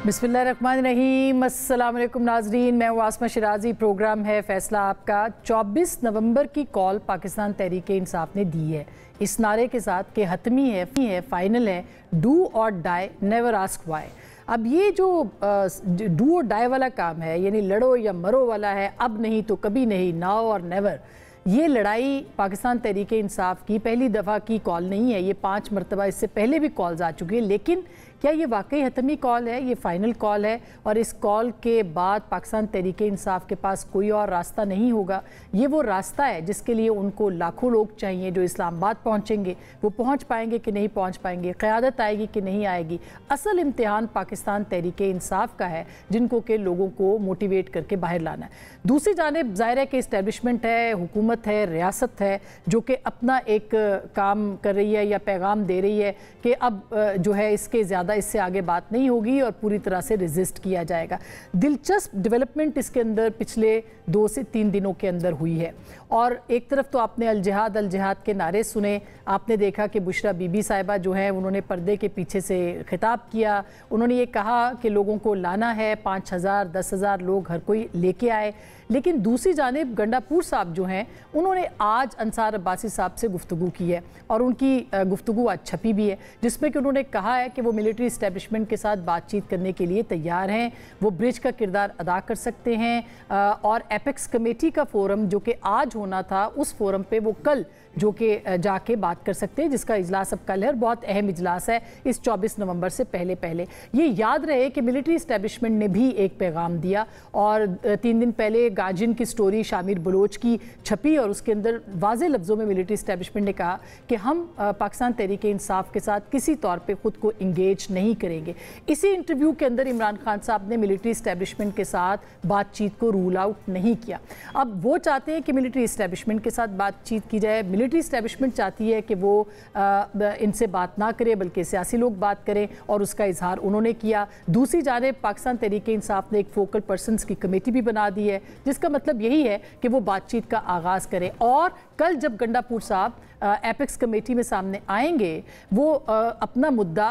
बिस्मिल्लाहिर्रहमानिर्रहीम। अस्सलाम वालेकुम नाजरीन, मैं हूँ आसमा शिराजी। प्रोग्राम है फैसला आपका। 24 नवंबर की कॉल पाकिस्तान तहरीक इंसाफ ने दी है इस नारे के साथ कि हतमी है, फाइनल है, डू और डाई, नेवर आस्क वाई। अब ये जो डू और डाई वाला काम है, यानी लड़ो या मरो वाला है, अब नहीं तो कभी नहीं, नाउ और नेवर, ये लड़ाई पाकिस्तान तहरीक इंसाफ की पहली दफ़ा की कॉल नहीं है। ये 5 मरतबा इससे पहले भी कॉल्स आ चुकी है। लेकिन क्या ये वाकई हतमी कॉल है? ये फ़ाइनल कॉल है और इस कॉल के बाद पाकिस्तान तहरीक इंसाफ के पास कोई और रास्ता नहीं होगा। ये वो रास्ता है जिसके लिए उनको लाखों लोग चाहिए जो इस्लामाबाद पहुँचेंगे। वो पहुँच पाएंगे कि नहीं पहुँच पाएंगे, क़यादत आएगी कि नहीं आएगी। असल इम्तिहान पाकिस्तान तहरीक इंसाफ का है, जिनको के लोगों को मोटिवेट करके बाहर लाना है। दूसरी जानिब ज़ाहिर है कि इस्टेब्लिशमेंट है, हुकूमत है, रियासत है, जो कि अपना एक काम कर रही है या पैगाम दे रही है कि अब जो है इसके ज़्यादा इससे आगे बात नहीं होगी और पूरी तरह से रेजिस्ट किया जाएगा। दिलचस्प डेवलपमेंट इसके अंदर पिछले 2 से 3 दिनों के अंदर हुई है। और एक तरफ तो आपने अल जिहाद के नारे सुने, आपने देखा कि बुशरा बीबी साहिबा जो है उन्होंने पर्दे के पीछे से खिताब किया। उन्होंने ये कहा कि लोगों को लाना है, 5000 10,000 लोग हर कोई लेके आए। लेकिन दूसरी जानिब गंडापुर साहब जो हैं उन्होंने आज अंसार अब्बासी साहब से गुफ्तगू की है और उनकी गुफ्तगू आज छपी भी है, जिसमें कि उन्होंने कहा है कि वो मिलिट्री इस्टेब्लिशमेंट के साथ बातचीत करने के लिए तैयार हैं, वो ब्रिज का किरदार अदा कर सकते हैं। और एपेक्स कमेटी का फोरम जो कि आज होना था, उस फोरम पे वो कल जो कि जाके बात कर सकते हैं, जिसका इजलास अब कल है और बहुत अहम इजलास है इस 24 नवंबर से पहले। ये याद रहे कि मिलिट्री इस्टेब्लिशमेंट ने भी एक पैगाम दिया और 3 दिन पहले गाजिन की स्टोरी शामिर बलोच की छपी और उसके अंदर वाज़े लफ्ज़ों में मिलिट्री इस्टेब्लिशमेंट ने कहा कि हम पाकिस्तान तहरीक इंसाफ के साथ किसी तौर पे ख़ुद को इंगेज नहीं करेंगे। इसी इंटरव्यू के अंदर इमरान खान साहब ने मिलिट्री इस्टेब्लिशमेंट के साथ बातचीत को रूल आउट नहीं किया। अब वो चाहते हैं कि मिलिट्री इस्टेब्लिशमेंट के साथ बातचीत की जाए। मिलिट्री इस्टेब्लिशमेंट चाहती है कि वो इनसे बात ना करे बल्कि सियासी लोग बात करें और उसका इजहार उन्होंने किया। दूसरी जानिब पाकिस्तान तहरीक इंसाफ ने एक फोकल पर्सनस की कमेटी भी बना दी है, जिसका मतलब यही है कि वो बातचीत का आगाज़ करें। और कल जब गंडापुर साहब एपेक्स कमेटी में सामने आएंगे, वो अपना मुद्दा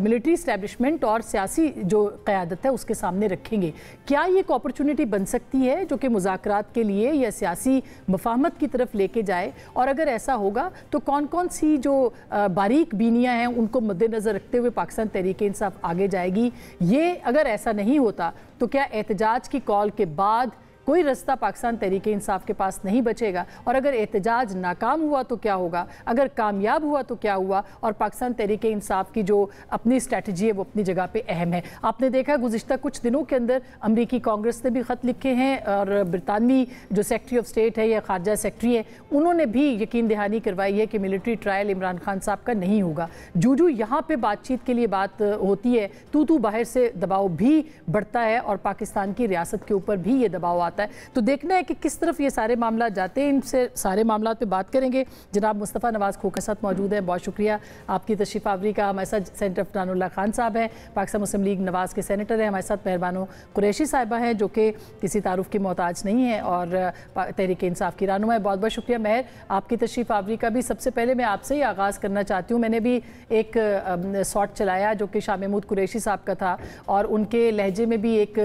मिलिट्री इस्टेब्लिशमेंट और सियासी जो क़यादत है उसके सामने रखेंगे। क्या ये एक अपॉर्चुनिटी बन सकती है जो कि मुज़ाकरात के लिए या सियासी मफाहमत की तरफ लेके जाए? और अगर ऐसा होगा तो कौन कौन सी जो बारीक बीनियाँ हैं उनको मद्देनज़र रखते हुए पाकिस्तान तहरीक इंसाफ आगे जाएगी? ये अगर ऐसा नहीं होता तो क्या एहतजाज की कॉल के बाद कोई रास्ता पाकिस्तान तहरीक इंसाफ के पास नहीं बचेगा? और अगर एहतजाज नाकाम हुआ तो क्या होगा? अगर कामयाब हुआ तो क्या हुआ? और पाकिस्तान तहरीक इंसाफ की जो अपनी स्ट्रैटेजी है वो अपनी जगह पे अहम है। आपने देखा गुज़िश्ता कुछ दिनों के अंदर अमरीकी कांग्रेस ने भी ख़त लिखे हैं और बरतानवी जो सेक्रेटरी ऑफ स्टेट है या खारजा सेक्रेटरी है, उन्होंने भी यकीन दहानी करवाई है कि मिलिट्री ट्रायल इमरान खान साहब का नहीं होगा। जो यहाँ पर बातचीत के लिए बात होती है, तू बाहर से दबाव भी बढ़ता है और पाकिस्तान की रियासत के ऊपर भी ये दबाव आता है। तो देखना है कि किस तरफ ये सारे मामला जाते हैं। इनसे सारे मामला पे बात करेंगे। जनाब मुस्तफ़ा नवाज़ खोखर साथ मौजूद है, बहुत शुक्रिया आपकी तशरीफ़ आवरी का। हमारे साथ सेनेटर फरहानुल्लाह खान साहब हैं, पाकिस्तान मुस्लिम लीग नवाज़ के सेनेटर हैं। हमारे साथ मेहरबानो कुरैशी साहिबा हैं जो कि किसी तारुफ की मोहताज नहीं है और तहरीक इंसाफ की रहनुमा है। बहुत बहुत शुक्रिया मेहर आपकी तशरीफ़ आवरी का भी। सबसे पहले मैं आपसे ही आगाज़ करना चाहती हूँ। मैंने भी एक शॉट चलाया जो कि शाह महमूद कुरैशी साहब का था और उनके लहजे में भी एक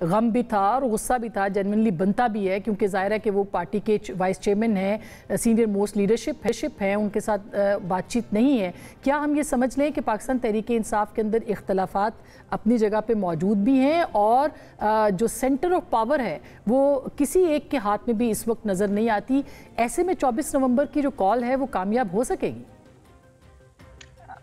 गम भी था और गुस्सा भी था, जेन्युइनली बनता भी है, क्योंकि ज़ाहिर है कि वो पार्टी के वाइस चेयरमैन हैं, सीनियर मोस्ट लीडरशिप है, उनके साथ बातचीत नहीं है। क्या हम ये समझ लें कि पाकिस्तान तहरीक इंसाफ के अंदर इख्तलाफात अपनी जगह पे मौजूद भी हैं और जो सेंटर ऑफ पावर है वो किसी एक के हाथ में भी इस वक्त नज़र नहीं आती? ऐसे में 24 नवंबर की जो कॉल है वो कामयाब हो सकेगी?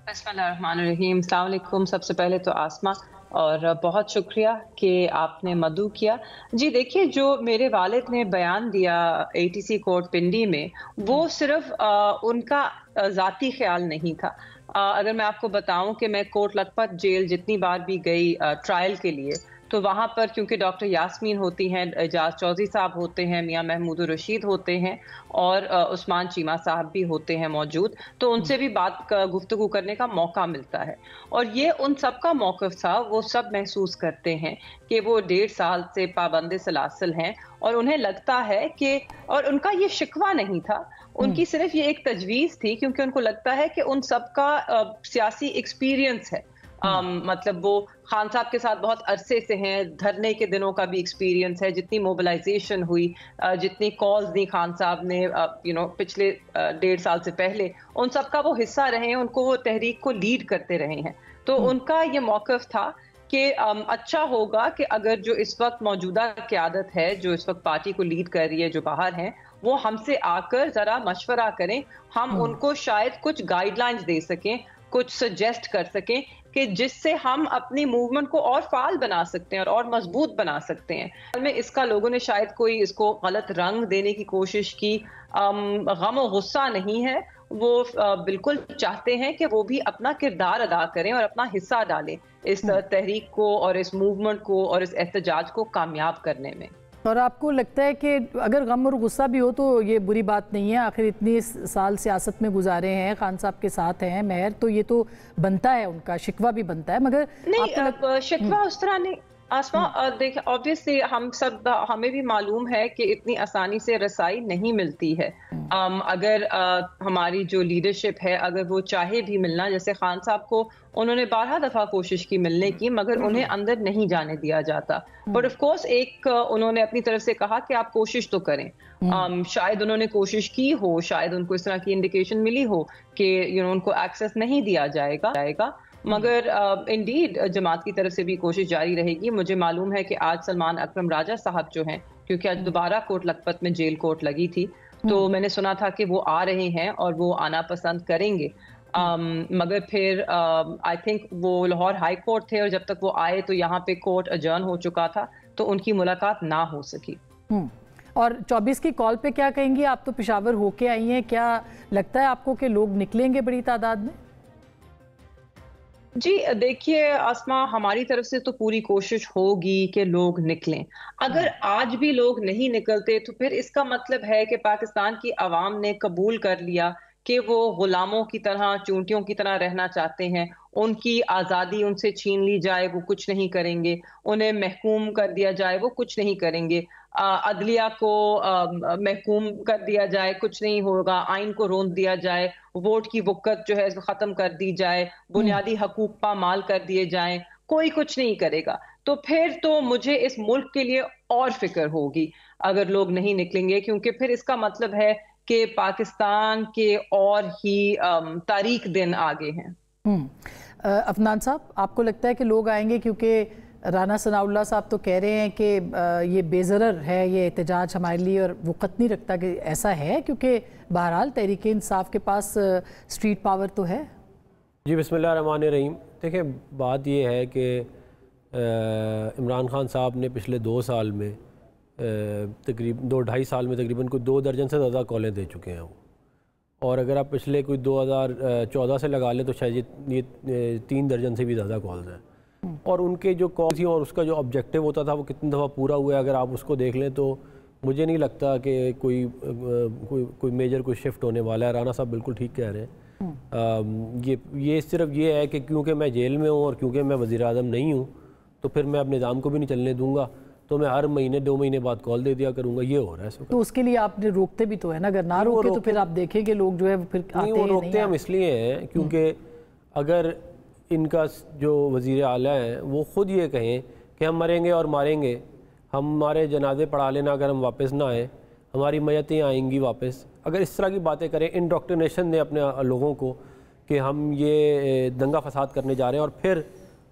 बिस्मिल्लाहिर्रहमानिर्रहीम। अस्सलाम वालेकुम। सबसे पहले तो आसमा और बहुत शुक्रिया कि आपने मदऊ किया। जी देखिए, जो मेरे वालिद ने बयान दिया ATC कोर्ट पिंडी में, वो सिर्फ उनका ज़ाती ख्याल नहीं था। अगर मैं आपको बताऊं कि मैं कोट लखपत जेल जितनी बार भी गई ट्रायल के लिए, तो वहाँ पर क्योंकि डॉक्टर यास्मीन होती हैं, एजाज चौधरी साहब होते हैं, मियाँ महमूद रशीद होते हैं और उस्मान चीमा साहब भी होते हैं मौजूद, तो उनसे भी गुफ्तगू करने का मौका मिलता है। और ये उन सब का मौक़िफ़ था, वो सब महसूस करते हैं कि वो 1.5 साल से पाबंद सलासिल हैं और उन्हें लगता है कि, और उनका ये शिकवा नहीं था, उनकी सिर्फ ये एक तजवीज़ थी, क्योंकि उनको लगता है कि उन सब का सियासी एक्सपीरियंस है मतलब वो खान साहब के साथ बहुत अरसे से हैं, धरने के दिनों का भी एक्सपीरियंस है, जितनी मोबिलाइजेशन हुई, जितनी कॉल्स दी खान साहब ने पिछले 1.5 साल से पहले, उन सब का वो हिस्सा रहे हैं, उनको वो तहरीक को लीड करते रहे हैं। तो उनका ये मौक़िफ़ था कि अच्छा होगा कि अगर जो इस वक्त मौजूदा क़यादत है, जो इस वक्त पार्टी को लीड कर रही है, जो बाहर हैं, वो हमसे आकर ज़रा मशवरा करें, हम उनको शायद कुछ गाइडलाइंस दे सकें, कुछ सजेस्ट कर सकें कि जिससे हम अपनी मूवमेंट को और फाल बना सकते हैं और मजबूत बना सकते हैं। में इसका लोगों ने शायद कोई इसको गलत रंग देने की कोशिश की, गम और गुस्सा नहीं है, वो बिल्कुल चाहते हैं कि वो भी अपना किरदार अदा करें और अपना हिस्सा डालें इस तहरीक को और इस मूवमेंट को और इस एहतजाज को कामयाब करने में। और आपको लगता है कि अगर गम और गुस्सा भी हो तो ये बुरी बात नहीं है, आखिर इतने साल सियासत में गुजारे हैं, खान साहब के साथ हैं मेहर, तो ये तो बनता है, उनका शिकवा भी बनता है, मगर नहीं शिकवा उस तरह नहीं आसमा। देखिए ऑब्वियसली हमें भी मालूम है कि इतनी आसानी से रसाई नहीं मिलती है। अगर हमारी जो लीडरशिप है अगर वो चाहे भी मिलना, जैसे खान साहब को उन्होंने 12 दफा कोशिश की मिलने की, मगर उन्हें अंदर नहीं जाने दिया जाता। बट ऑफ कोर्स एक उन्होंने अपनी तरफ से कहा कि आप कोशिश तो करें। शायद उन्होंने कोशिश की हो, शायद उनको इस तरह की इंडिकेशन मिली हो कि उनको एक्सेस नहीं दिया जाएगा, मगर इंडीड जमात की तरफ से भी कोशिश जारी रहेगी। मुझे मालूम है कि आज सलमान अकरम राजा साहब जो हैं, क्योंकि आज दोबारा कोट लखपत में जेल कोर्ट लगी थी, तो मैंने सुना था कि वो आ रहे हैं और वो आना पसंद करेंगे। मगर फिर आई थिंक वो लाहौर हाई कोर्ट थे और जब तक वो आए तो यहाँ पे कोर्ट अजर्न हो चुका था, तो उनकी मुलाकात ना हो सकी। और 24 की कॉल पे क्या कहेंगी? आप तो पेशावर होके आई हैं, क्या लगता है आपको कि लोग निकलेंगे बड़ी तादाद में? जी देखिए आसमा, हमारी तरफ से तो पूरी कोशिश होगी कि लोग निकलें। अगर आज भी लोग नहीं निकलते तो फिर इसका मतलब है कि पाकिस्तान की आवाम ने कबूल कर लिया कि वो गुलामों की तरह, चूंटियों की तरह रहना चाहते हैं। उनकी आज़ादी उनसे छीन ली जाए, वो कुछ नहीं करेंगे। उन्हें महकूम कर दिया जाए, वो कुछ नहीं करेंगे। अदलिया को महकूम कर दिया जाए, कुछ नहीं होगा। आइन को रोंद दिया जाए, वोट की वक़्त जो है ख़त्म कर दी जाए, बुनियादी हकूक़ पामाल कर दिए जाएं, कोई कुछ नहीं करेगा। तो फिर तो मुझे इस मुल्क के लिए और फिक्र होगी अगर लोग नहीं निकलेंगे, क्योंकि फिर इसका मतलब है कि पाकिस्तान के और ही तारीख दिन आगे हैं। अफनान साहब, आपको लगता है कि लोग आएंगे? क्योंकि राना सनाउल्लाह साहब तो कह रहे हैं कि ये बेज़रर है ये एहतजाज हमारे लिए, और वो कत नहीं रखता कि ऐसा है, क्योंकि बहरहाल तहरीक इंसाफ के पास स्ट्रीट पावर तो है। जी बिस्मिल्लाहिर्रहमानिर्रहीम। देखिए बात ये है कि इमरान खान साहब ने पिछले 2 साल में तकरीबन 2-2.5 साल में तकरीबन कोई 2 दर्जन से ज़्यादा कॉलें दे चुके हैं वो। और अगर आप पिछले कोई 2014 से लगा लें तो शायद ये 3 दर्जन से भी ज़्यादा कॉल्स हैं। और उनके जो कॉल्स थी और उसका जो ऑब्जेक्टिव होता था वो कितनी दफ़ा पूरा हुआ है अगर आप उसको देख लें तो मुझे नहीं लगता कि कोई मेजर कोई शिफ्ट होने वाला है। राना साहब बिल्कुल ठीक कह रहे हैं। ये सिर्फ ये है कि क्योंकि मैं जेल में हूँ और क्योंकि मैं वज़ीर-ए-आज़म नहीं हूँ तो फिर मैं अपने निज़ाम को भी नहीं चलने दूँगा, तो मैं हर महीने 2 महीने बाद कॉल दे दिया करूँगा। ये हो रहा है। तो उसके लिए आपने रोकते भी तो है ना, अगर ना रोके तो फिर आप देखेंगे लोग जो है फिर आते नहीं। वो रोकते हम इसलिए हैं क्योंकि अगर इनका जो वज़ीर आला हैं वो ख़ुद ये कहें कि हम मरेंगे और मारेंगे, हमारे जनाजे पढ़ा लेना अगर हम वापस ना आए, हमारी मैयतें आएंगी वापस, अगर इस तरह की बातें करें, इंडोक्ट्रिनेशन दें अपने लोगों को कि हम ये दंगा फसाद करने जा रहे हैं, और फिर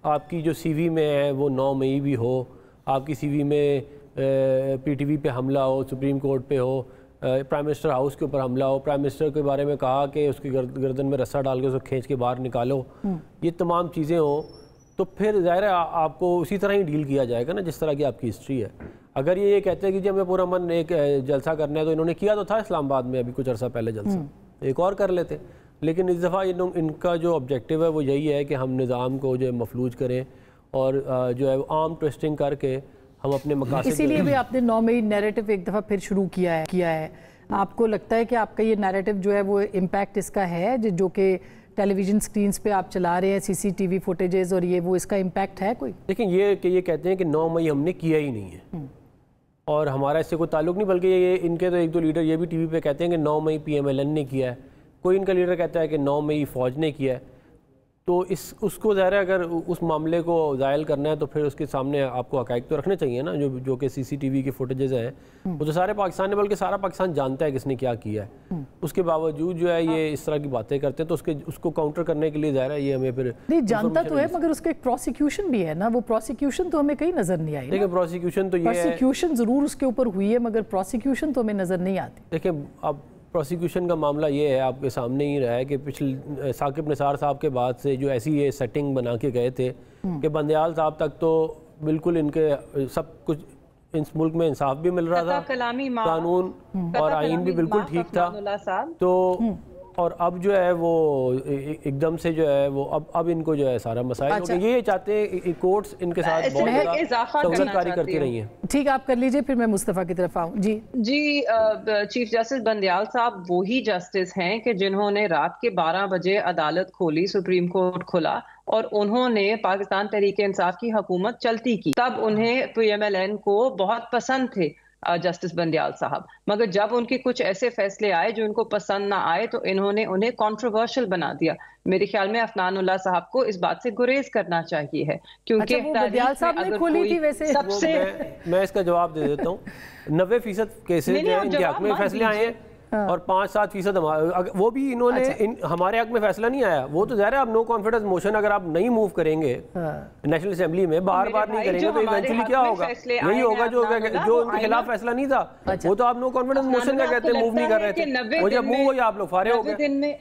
आपकी जो CV में है वो 9 मई भी हो, आपकी CV में PTV पे हमला हो, सुप्रीम कोर्ट पे हो, प्राइम मिनिस्टर हाउस के ऊपर हमला हो, प्राइम मिनिस्टर के बारे में कहा कि उसकी गर्दन में रस्सा डाल के उसको खींच के बाहर निकालो, ये तमाम चीज़ें हो, तो फिर ज़ाहिर है आपको उसी तरह ही डील किया जाएगा ना जिस तरह की आपकी हिस्ट्री है। अगर ये कहते हैं कि जी हमें पूरा मन एक जलसा करना है, तो इन्होंने किया तो था इस्लामाबाद में अभी कुछ अर्सा पहले जलसा, एक और कर लेते। लेकिन इस दफ़ा इनका जो ऑब्जेक्टिव है वो यही है कि हम निज़ाम को जो है मफलूज करें और जो है आर्म ट्विस्टिंग करके हम अपने मकासद। इसीलिए भी आपने 9 मई नैरेटिव एक दफ़ा फिर शुरू किया है। आपको लगता है कि आपका ये नैरेटिव जो है वो इम्पैक्ट इसका है जो कि टेलीविज़न स्क्रीन्स पे आप चला रहे हैं, CCTV फुटेजेस, और ये वो इसका इम्पैक्ट है कोई? लेकिन ये कहते हैं कि 9 मई हमने किया ही नहीं है और हमारा इससे कोई ताल्लुक़ नहीं, बल्कि ये इनके तो 1-2 लीडर ये भी TV पे कहते हैं कि 9 मई PMLN ने किया है। कोई इनका लीडर कहता है कि 9 मई फ़ौज ने किया है। تو اس کو ظاہر ہے اگر اس معاملے کو زائل کرنا ہے تو پھر اس کے سامنے آپ کو حقائق تو رکھنے چاہیے نا، جو کہ CCTV کی فوٹیجز ہیں وہ تو سارے پاکستان نے، بلکہ سارا پاکستان جانتا ہے کس نے کیا کیا ہے. اس کے باوجود جو ہے یہ اس طرح کی باتیں کرتے ہیں، تو اس کو کاؤنٹر کرنے کے لیے ظاہر ہے یہ ہمیں پھر نہیں جانتا تو ہے، مگر اس کا ایک پروسیکیوشن بھی ہے نا، وہ پروسیکیوشن تو ہمیں کہیں نظر نہیں آئی. دیکھیں پروسیکیوشن تو یہ ہے، پروسیکیوشن ضرور اس کے اوپر ہوئی ہے مگر پروسیکیوشن تو ہمیں نظر نہیں آتی. دیکھیں اب پروسیکیوشن کا معاملہ یہ ہے، آپ کے سامنے ہی رہا ہے کہ پچھلے ثاقب نثار صاحب کے بعد سے جو ایسی یہ سیٹنگ بنا کے گئے تھے کہ بندیال صاحب تک تو بالکل ان کے سب کچھ اس ملک میں انصاف بھی مل رہا تھا، قانون اور آئین بھی بالکل ٹھیک تھا. تو اور اب جو ہے وہ ایک دم سے جو ہے وہ اب ان کو جو ہے سارا مسائل ہو گئے. یہ چاہتے ہیں کورٹس ان کے ساتھ بہت زیادہ سہولت کاری کرتی رہی ہیں. ٹھیک آپ کر لیجئے، پھر میں مصطفیٰ کی طرف آؤں. جی چیف جسٹس بندیال صاحب وہی جسٹس ہیں کہ جنہوں نے رات کے 12 بجے عدالت کھولی، سپریم کورٹ کھلا، اور انہوں نے پاکستان تحریک انصاف کی حکومت چلتی کی. تب انہیں PMLN کو بہت پسند تھے جسٹس بندیال صاحب، مگر جب ان کے کچھ ایسے فیصلے آئے جو ان کو پسند نہ آئے تو انہوں نے انہیں کنٹروورشل بنا دیا. میرے خیال میں افنان اللہ صاحب کو اس بات سے گریز کرنا چاہیے ہے، کیونکہ بندیال صاحب نے کھولی تھی ویسے. سب سے میں اس کا جواب دے دیتا ہوں. 90% کیسز جو ان کے حق میں فیصلے آئے ہیں اور 5-7% وہ بھی انہوں نے ہمارے حق میں فیصلہ نہیں آیا. وہ تو ظاہر ہے اب نو کانفیڈنس موشن اگر آپ نہیں موو کریں گے نیشنل اسمبلی میں بار بار نہیں کریں گے تو ایونچولی کیا ہوگا؟ یہی ہوگا جو ان کے خلاف فیصلہ نہیں تھا وہ تو آپ نو کانفیڈنس موشن کا کہتے ہیں، موو نہیں کر رہے تھے، وہ جب موو ہوئی آپ لوگ فارغ ہو گئے.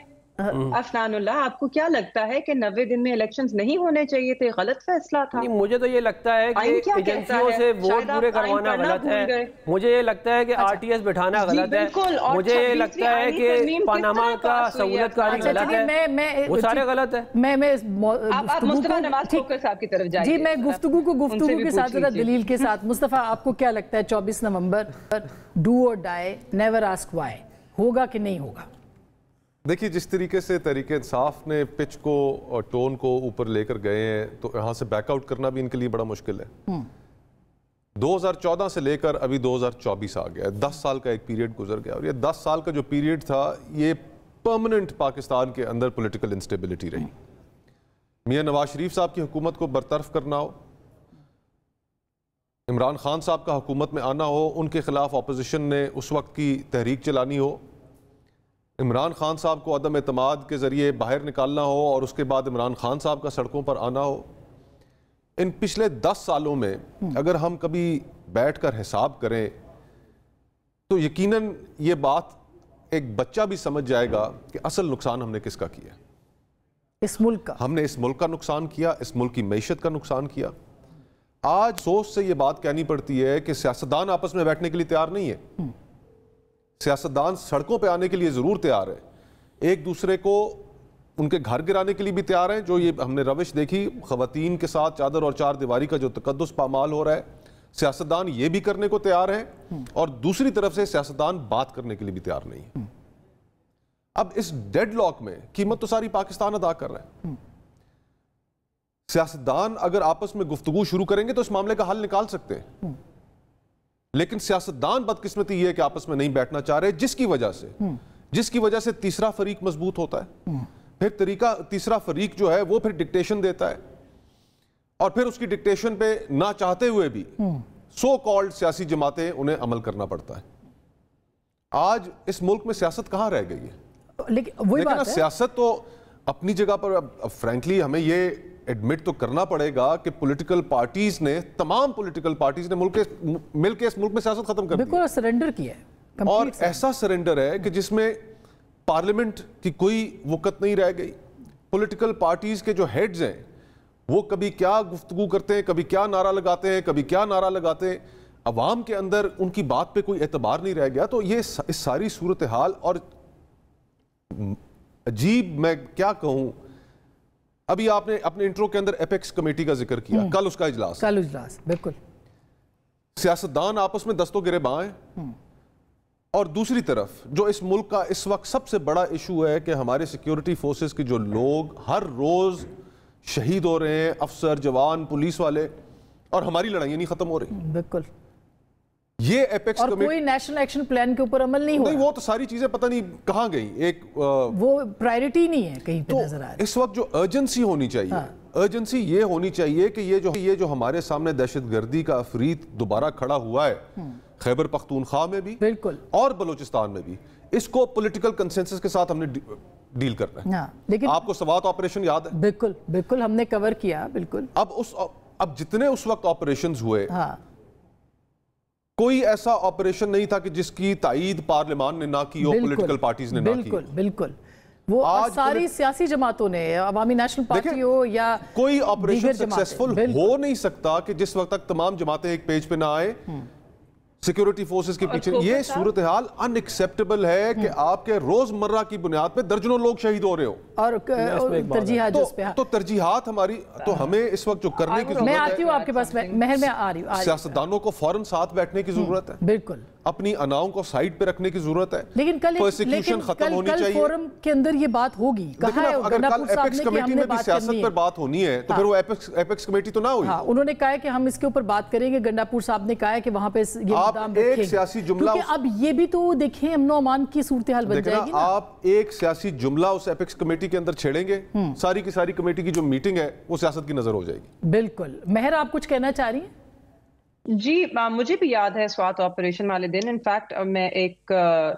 افنان اللہ آپ کو کیا لگتا ہے کہ 90 دن میں الیکشنز نہیں ہونے چاہیے تھے؟ غلط فیصلہ تھا. مجھے تو یہ لگتا ہے کہ ایجنسیوں سے ووٹ پورے کروانا غلط ہے. مجھے یہ لگتا ہے کہ RTS بٹھانا غلط ہے. مجھے یہ لگتا ہے کہ پاناما کا سہولت کاری غلط ہے. وہ سارے غلط ہے. میں مصطفیٰ نواز کھوکھر صاحب کی طرف جائیے. جی میں گفتگو کے ساتھ ذرا دلیل کے ساتھ. مصطفیٰ آپ کو کیا لگتا ہے 24 نومبر ڈو اور ڈائی نیور آسک وائی ہوگا کہ نہیں ہوگا؟ دیکھیے جس طریقے سے تحریک انصاف نے پچ کو اور ٹون کو اوپر لے کر گئے ہیں تو یہاں سے بیک آؤٹ کرنا بھی ان کے لیے بڑا مشکل ہے. 2014 سے لے کر ابھی 2024 آ گیا، 10 سال کا ایک پیریڈ گزر گیا، اور یہ 10 سال کا جو پیریڈ تھا یہ پرماننٹ پاکستان کے اندر پولیٹیکل انسٹیبلٹی رہی. میاں نواز شریف صاحب کی حکومت کو برطرف کرنا ہو، عمران خان صاحب کا حکومت میں آنا ہو، ان کے خلاف اپوزیشن نے اس وقت کی تحریک چلانی ہو، عمران خان صاحب کو عدم اعتماد کے ذریعے باہر نکالنا ہو، اور اس کے بعد عمران خان صاحب کا سڑکوں پر آنا ہو. ان پچھلے 10 سالوں میں اگر ہم کبھی بیٹھ کر حساب کریں تو یقیناً یہ بات ایک بچہ بھی سمجھ جائے گا کہ اصل نقصان ہم نے کس کا کیا؟ اس ملک کا. ہم نے اس ملک کا نقصان کیا، اس ملک کی معیشت کا نقصان کیا. آج سوچ سے یہ بات کہنی پڑتی ہے کہ سیاستدان آپس میں بیٹھنے کے لیے تیار نہیں ہے. سیاستدان سڑکوں پہ آنے کے لیے ضرور تیار ہے، ایک دوسرے کو ان کے گھر گرانے کے لیے بھی تیار ہیں. جو یہ ہم نے روش دیکھی خواتین کے ساتھ چادر اور چار دیواری کا جو تقدس پامال ہو رہا ہے، سیاستدان یہ بھی کرنے کو تیار ہیں، اور دوسری طرف سے سیاستدان بات کرنے کے لیے بھی تیار نہیں ہے. اب اس ڈیڈ لاک میں قیمت تو ساری پاکستان ادا کر رہا ہے. سیاستدان اگر آپس میں گفتگو شروع کریں گے تو اس معاملے کا حل نکال سکتے ہیں، لیکن سیاستدان بدقسمتی یہ ہے کہ آپس میں نہیں بیٹھنا چاہ رہے، جس کی وجہ سے تیسرا فریق مضبوط ہوتا ہے. پھر تیسرا فریق جو ہے وہ پھر ڈکٹیشن دیتا ہے، اور پھر اس کی ڈکٹیشن پہ نہ چاہتے ہوئے بھی سو کالڈ سیاسی جماعتیں انہیں عمل کرنا پڑتا ہے. آج اس ملک میں سیاست کہاں رہ گئی ہے؟ لیکن سیاست تو اپنی جگہ پر، فرینکلی ہمیں یہ ایڈمٹ تو کرنا پڑے گا کہ پولیٹیکل پارٹیز نے، تمام پولیٹیکل پارٹیز نے مل کے اس ملک میں سیاست ختم کر دی، بالکل سرنڈر کیا ہے. اور ایسا سرنڈر ہے کہ جس میں پارلیمنٹ کی کوئی وقت نہیں رہ گئی. پولیٹیکل پارٹیز کے جو ہیڈز ہیں وہ کبھی کیا گفتگو کرتے ہیں، کبھی کیا نعرہ لگاتے ہیں، کبھی کیا نعرہ لگاتے ہیں. عوام کے اندر ان کی بات پہ کوئی اعتبار نہیں رہ گیا. تو یہ اس ساری صورتحال، اور عجیب میں کیا کہوں، ابھی آپ نے اپنے انٹرو کے اندر ایپیکس کمیٹی کا ذکر کیا، کل اس کا اجلاس، بالکل سیاستدان آپس میں دستوں گریباں ہیں. اور دوسری طرف جو اس ملک کا اس وقت سب سے بڑا ایشو ہے کہ ہمارے سیکیورٹی فورسز کے جو لوگ ہر روز شہید ہو رہے ہیں، افسر، جوان، پولیس والے، اور ہماری لڑائیاں نہیں ختم ہو رہی. بالکل یہ ایپیکس اور کوئی نیشنل ایکشن پلان کے اوپر عمل نہیں ہوا. نہیں, وہ تو ساری چیزیں پتہ نہیں کہاں گئیں. ایک وہ پرائرٹی نہیں ہے کہیں پہ نظر آ رہا ہے. اس وقت جو ارجنسی ہونی چاہیے, ارجنسی یہ ہونی چاہیے کہ یہ جو ہمارے سامنے دہشت گردی کا عفریت دوبارہ کھڑا ہوا ہے خیبر پختونخوا میں بھی بالکل اور بلوچستان میں بھی, اس کو پولیٹیکل کنسنسس کے ساتھ ہم نے ڈیل کرنا ہے. لیکن آپ کو سوات آپریشن یاد ہے؟ بالکل بالکل ہم نے کور کیا. بالکل اب جتنے اس وقت آپریشنز ہوئے, کوئی ایسا آپریشن نہیں تھا کہ جس کی تائید پارلیمان نے نہ کی ہو, پولیٹیکل پارٹیز نے نہ کی. بالکل بالکل وہ ساری سیاسی جماعتوں نے, عوامی نیشنل پارٹی ہو یا کوئی آپریشن سکسیسفل ہو نہیں سکتا کہ جس وقت تک تمام جماعتیں ایک پیج پہ نہ آئے, سیکیورٹی فورسز کے پیچھے. یہ صورتحال ان ایکسیپٹیبل ہے کہ آپ کے روزمرہ کی بنیاد پہ درجنوں لوگ شہید ہو رہے ہو, اور ترجیحات جس پہ تو ترجیحات ہماری, تو ہمیں اس وقت جو کرنے کی ضرورت ہے, میں آتی ہوں آپ کے پاس, مہر میں آ رہی ہوں, سیاستدانوں کو فوراً ساتھ بیٹھنے کی ضرورت ہے, بالکل اپنی اناؤں کو سائیڈ پہ رکھنے کی ضرورت ہے. لیکن کل فورم کے اندر یہ بات ہوگی. اگر کل ایپیکس کمیٹی میں بھی سیاست پر بات ہونی ہے تو پھر وہ ایپیکس کمیٹی تو نہ ہوئی. انہوں نے کہا ہے کہ ہم اس کے اوپر بات کریں گے. گنڈاپور صاحب نے کہا ہے کہ وہاں پہ یہ نظام رکھیں گے, سیاسی جملہ, کیونکہ اب یہ بھی تو دیکھیں امن و امان کی صورتحال بن جائے گی نا. آپ ایک سیاسی جملہ اس ایپیکس کمیٹی کے اندر چھیڑیں گے, ساری کی ساری کمیٹی کی جو میٹنگ ہے وہ سیاست کی نظر ہو جائے گی. بالکل. مہر آپ کچھ کہنا چاہ رہی ہیں؟ جی مجھے بھی یاد ہے سوات آپریشن والے دن. انفیکٹ میں ایک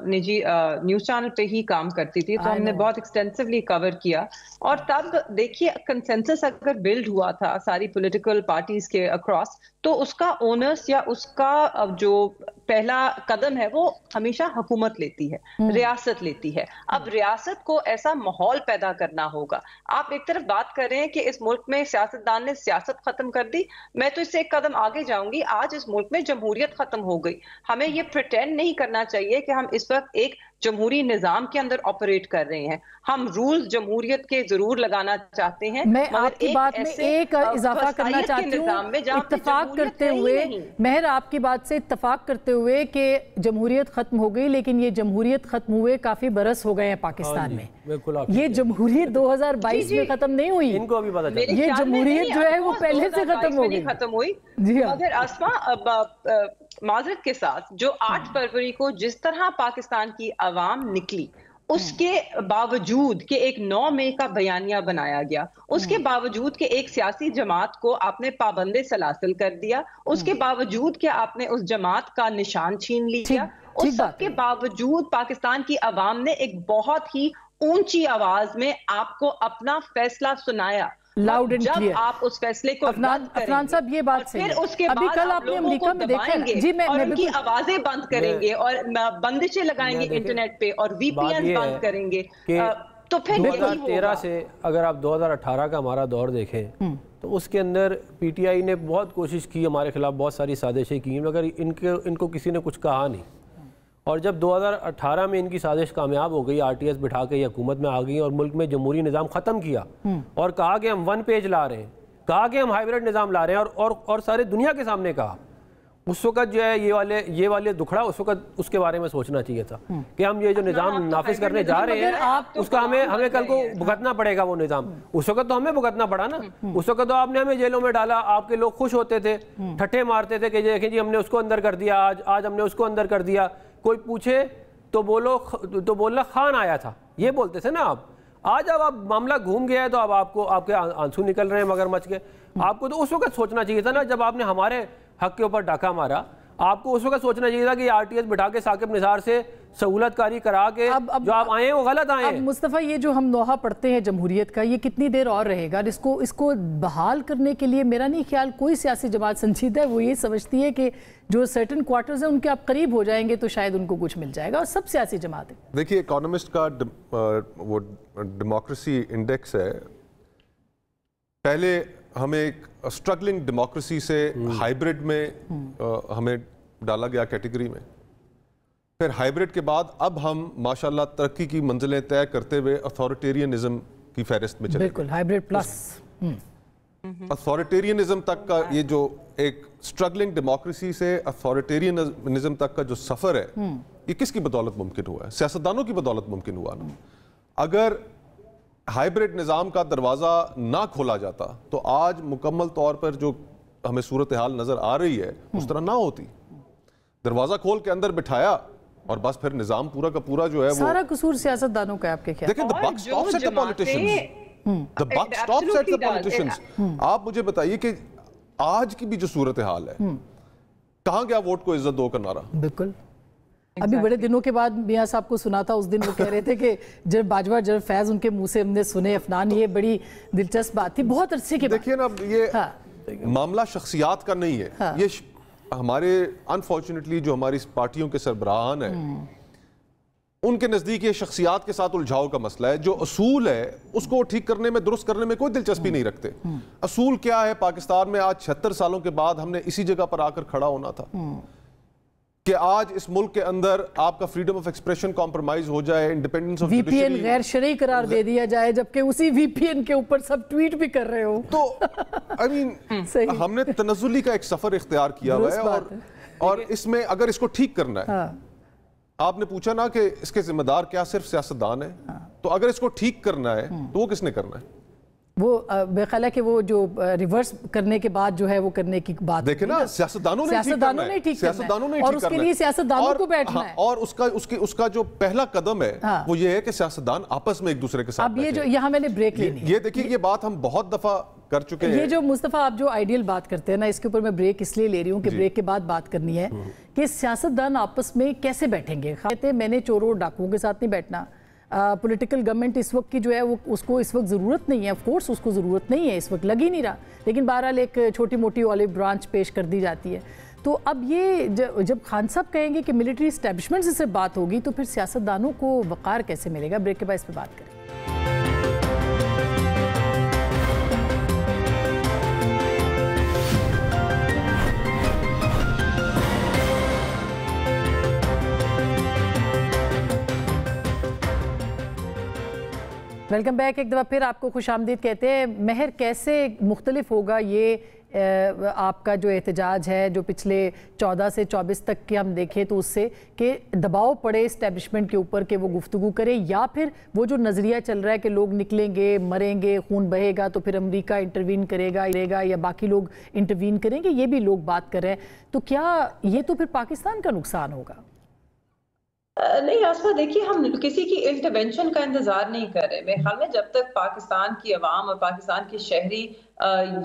نجی نیوز چینل پہ ہی کام کرتی تھی, تو ہم نے بہت ایکسٹینسولی کور کیا. اور تب دیکھیے کنسنسس اگر بلڈ ہوا تھا ساری پولیٹیکل پارٹیز کے اکراس, تو اس کا اونرس یا اس کا جو پہلا قدم ہے وہ ہمیشہ حکومت لیتی ہے, ریاست لیتی ہے. اب ریاست کو ایسا ماحول پیدا کرنا ہوگا. آپ ایک طرف بات کر رہے ہیں کہ اس ملک میں سیاستدان نے سیاست ختم کر دی, میں تو اس سے ایک قدم آگے جاؤں گی. آج اس ملک میں جمہوریت ختم ہو گئی. ہمیں یہ پریٹینڈ نہیں کرنا چاہیے کہ ہم اس وقت ایک جمہوری نظام کے اندر آپریٹ کر رہے ہیں. ہم رول جمہوریت کے ضرور لگانا چاہتے ہیں. میں آپ کی بات میں ایک اضافہ کرنا چاہتی ہوں, اتفاق کرتے ہوئے, مہر آپ کی بات سے اتفاق کرتے ہوئے کہ جمہوریت ختم ہو گئی, لیکن یہ جمہوریت ختم ہوئے کافی برس ہو گئے ہیں پاکستان میں. یہ جمہوریت 2022 میں ختم نہیں ہوئی. ان کو بھی پتہ چلا یہ جمہوریت جو ہے وہ پہلے سے ختم ہو گئی. مگر آسما معذرت کے ساتھ جو 8 فروری کو جس طرح پاکستان کی عوام نکلی, اس کے باوجود کہ ایک 9 مئی کا بیانیہ بنایا گیا, اس کے باوجود کہ ایک سیاسی جماعت کو آپ نے پابند سلاسل کر دیا, اس کے باوجود کہ آپ نے اس جماعت کا نشان چھین لیا, اس سب کے باوجود پاکستان کی عوام نے ایک بہت ہی اونچی آواز میں آپ کو اپنا فیصلہ سنایا. Loud and clear. جب آپ اس فیصلے کو افران صاحب یہ بات صحیح ہے. پھر اس کے ابھی بعد کل آپ نے امریکہ میں دیکھا ہے, اور ان کی آوازیں بند کریں گے اور بندشیں لگائیں گے انٹرنیٹ پہ اور وی پی این بند کریں گے, تو پھر 2013 سے اگر آپ 2018 کا ہمارا دور دیکھیں تو اس کے اندر پی ٹی آئی نے بہت کوشش کی, ہمارے خلاف بہت ساری سازشیں کی, مگر ان کو کسی نے کچھ کہا نہیں. اور جب 2018 میں ان کی سازش کامیاب ہو گئی, آر ٹی ایس بٹھا کے حکومت میں آ گئی اور ملک میں جمہوری نظام ختم کیا اور کہا کہ ہم 1 پیج لا رہے ہیں, کہا کہ ہم ہائیبریڈ نظام لا رہے ہیں, اور سارے دنیا کے سامنے کہا, اس وقت جو ہے یہ والے دکھڑا, اس وقت اس کے بارے میں سوچنا چاہیے تھا کہ ہم یہ جو نظام نافذ کرنے جا رہے ہیں اس کا ہمیں کل کو بھگتنا پڑے گا وہ نظام. اس وقت تو ہمیں بھگتنا پڑا نا, اس وقت تو آپ نے ہمیں جیلوں میں ڈالا, آپ کے لوگ خوش ہوتے تھے, ٹھٹے مارتے تھے کہ دیکھیں جی ہم نے اس کو اندر کر دیا, آج ہم نے اس کو اندر کر دیا. کوئی پوچھے تو بولنا خان آیا تھا, یہ بولتے تھے نا آپ. آج اب معاملہ گھوم گیا ہے تو اب آپ کے آنسو نکل رہے ہیں مگرمچھ کے. آپ کو تو اس وقت سوچنا چاہیے تھا نا, جب آپ نے ہمارے حق کے اوپر ڈاکہ مارا, آپ کو اس وقت سوچنا چاہیے تھا کہ آر ٹی ایس بٹھا کے ثاقب نثار سے سہولت کاری کرا کے جو آپ آئے ہیں وہ غلط آئے ہیں. مصطفیٰ یہ جو ہم نوحہ پڑھتے ہیں جمہوریت کا, یہ کتنی دیر اور رہے گا؟ اس کو بحال کرنے کے لیے میرا نہیں خیال کوئی سیاسی جماعت سنجیدہ ہے. وہ یہ سمجھتی ہے کہ جو سرٹن کوارٹرز ہیں ان کے آپ قریب ہو جائیں گے تو شاید ان کو کچھ مل جائے گا, اور سب سیاسی جماعتیں. دیکھیے اکانومسٹ کا وہ ڈیموکریسی انڈیکس ہے, پہلے ہمیں ایک اسٹرگلنگ ڈیموکریسی سے ہائیبریڈ میں ہمیں ڈالا گیا کیٹیگری میں, پھر ہائیبریڈ کے بعد اب ہم ماشاءاللہ ترقی کی منزلیں طے کرتے ہوئے اتھارٹیرینزم کی فہرست میں چلے. بالکل ہائیبریڈ پلس. اتھارٹیرینزم تک کا یہ جو ایک اسٹرگلنگ ڈیموکریسی سے اتھارٹیرینزم تک کا جو سفر ہے, یہ کس کی بدولت ممکن ہوا ہے؟ سیاستدانوں کی بدولت ممکن ہوا نا. اگر ہائیبریڈ نظام کا دروازہ نہ کھولا جاتا تو آج مکمل طور پر جو ہمیں صورتحال نظر آ رہی ہے اس طرح نہ ہوتی. दरवाजा खोल के अंदर बिठाया और बस फिर निजाम पूरा का पूरा जो है वो सारा कसूर सियासतदानों का है आपके ख्याल? देखिए, the buck stops at the politicians. The buck stops at the politicians. आप मुझे बताइए कि आज की भी जो सूरत हाल है, कहाँ गया वोट को इज्जत दो का नारा? बिल्कुल। अभी बड़े दिनों के बाद मियां साहब को सुना था, उस दिन वो कह रहे थे कि जब बाजवा जब फैज उनके मुंह से हमने सुने अफनान, ये बड़ी दिलचस्प बात थी बहुत अरसे के बाद। देखिए ना, ये मामला शख्सियात का नहीं है, ये हमारे अनफॉर्चुनेटली जो हमारी पार्टियों के सरबराहान हैं उनके नजदीक ये शख्सियात के साथ उलझाव का मसला है। जो असूल है उसको ठीक करने में, दुरुस्त करने में कोई दिलचस्पी नहीं रखते। असूल क्या है? पाकिस्तान में आज 76 सालों के बाद हमने इसी जगह पर आकर खड़ा होना था कि आज इस मुल्क के अंदर आपका फ्रीडम ऑफ एक्सप्रेशन कॉम्प्रोमाइज हो जाए, इंडिपेंडेंस ऑफ वीपीएन गैर शरई करार दे दिया जाए, जबकि उसी वीपीएन के ऊपर सब ट्वीट भी कर रहे हो। तो आई मीन हमने तनज़ुली का एक सफर इख्तियार किया हुआ है और इसमें अगर इसको ठीक करना है, आपने पूछा ना कि इसके जिम्मेदार क्या सिर्फ सियासतदान है, तो अगर इसको ठीक करना है तो वो किसने करना है? वो बेख्याल है कि वो जो रिवर्स करने के बाद जो है वो करने की बात, देखे ना, सियासतदानों ने ठीक करना है और उसके लिए सियासतदानों को बैठना है। और उसका जो पहला कदम है वो ये है कि सियासतदान आपस में एक दूसरे के साथ। अब ये जो यहाँ मैंने ब्रेक लेनी है, ये देखिए, ये बात हम बहुत दफा कर चुके हैं। ये जो मुस्तफा आप जो आइडियल बात करते हैं ना, इसके ऊपर मैं ब्रेक इसलिए ले रही हूँ कि ब्रेक के बाद बात करनी है कि सियासतदान आपस में कैसे बैठेंगे। कहते हैं मैंने चोरों डाकुओं के साथ नहीं बैठना। पॉलिटिकल गवर्नमेंट इस वक्त की जो है वो उसको इस वक्त ज़रूरत नहीं है, ऑफ कोर्स उसको ज़रूरत नहीं है, इस वक्त लग ही नहीं रहा, लेकिन बहरहाल एक छोटी मोटी ऑलिव ब्रांच पेश कर दी जाती है। तो अब ये जब खान साहब कहेंगे कि मिलिट्री इस्टेब्लिशमेंट से सिर्फ बात होगी तो फिर सियासतदानों को वक़ार कैसे मिलेगा? ब्रेक के बाद इस पर बात करें। Welcome back. एक दफ़ा फिर आपको खुश आमदीद कहते हैं। महर, कैसे मुख्तलिफ होगा ये आपका जो एहतजाज है जो पिछले 14 से 24 तक के हम देखें तो उससे कि दबाव पड़े इस्टेब्लिशमेंट के ऊपर कि वो गुफ्तगू करे, या फिर वो जो नज़रिया चल रहा है कि लोग निकलेंगे, मरेंगे, खून बहेगा तो फिर अमेरिका इंटरवीन करेगा या बाकी लोग इंटरवीन करेंगे, ये भी लोग बात कर रहे हैं। तो क्या ये तो फिर पाकिस्तान का नुकसान होगा? नहीं आसमा, देखिए हम किसी की इंटरवेंशन का इंतजार नहीं कर रहे। मेरे ख्याल में जब तक पाकिस्तान की अवाम और पाकिस्तान के शहरी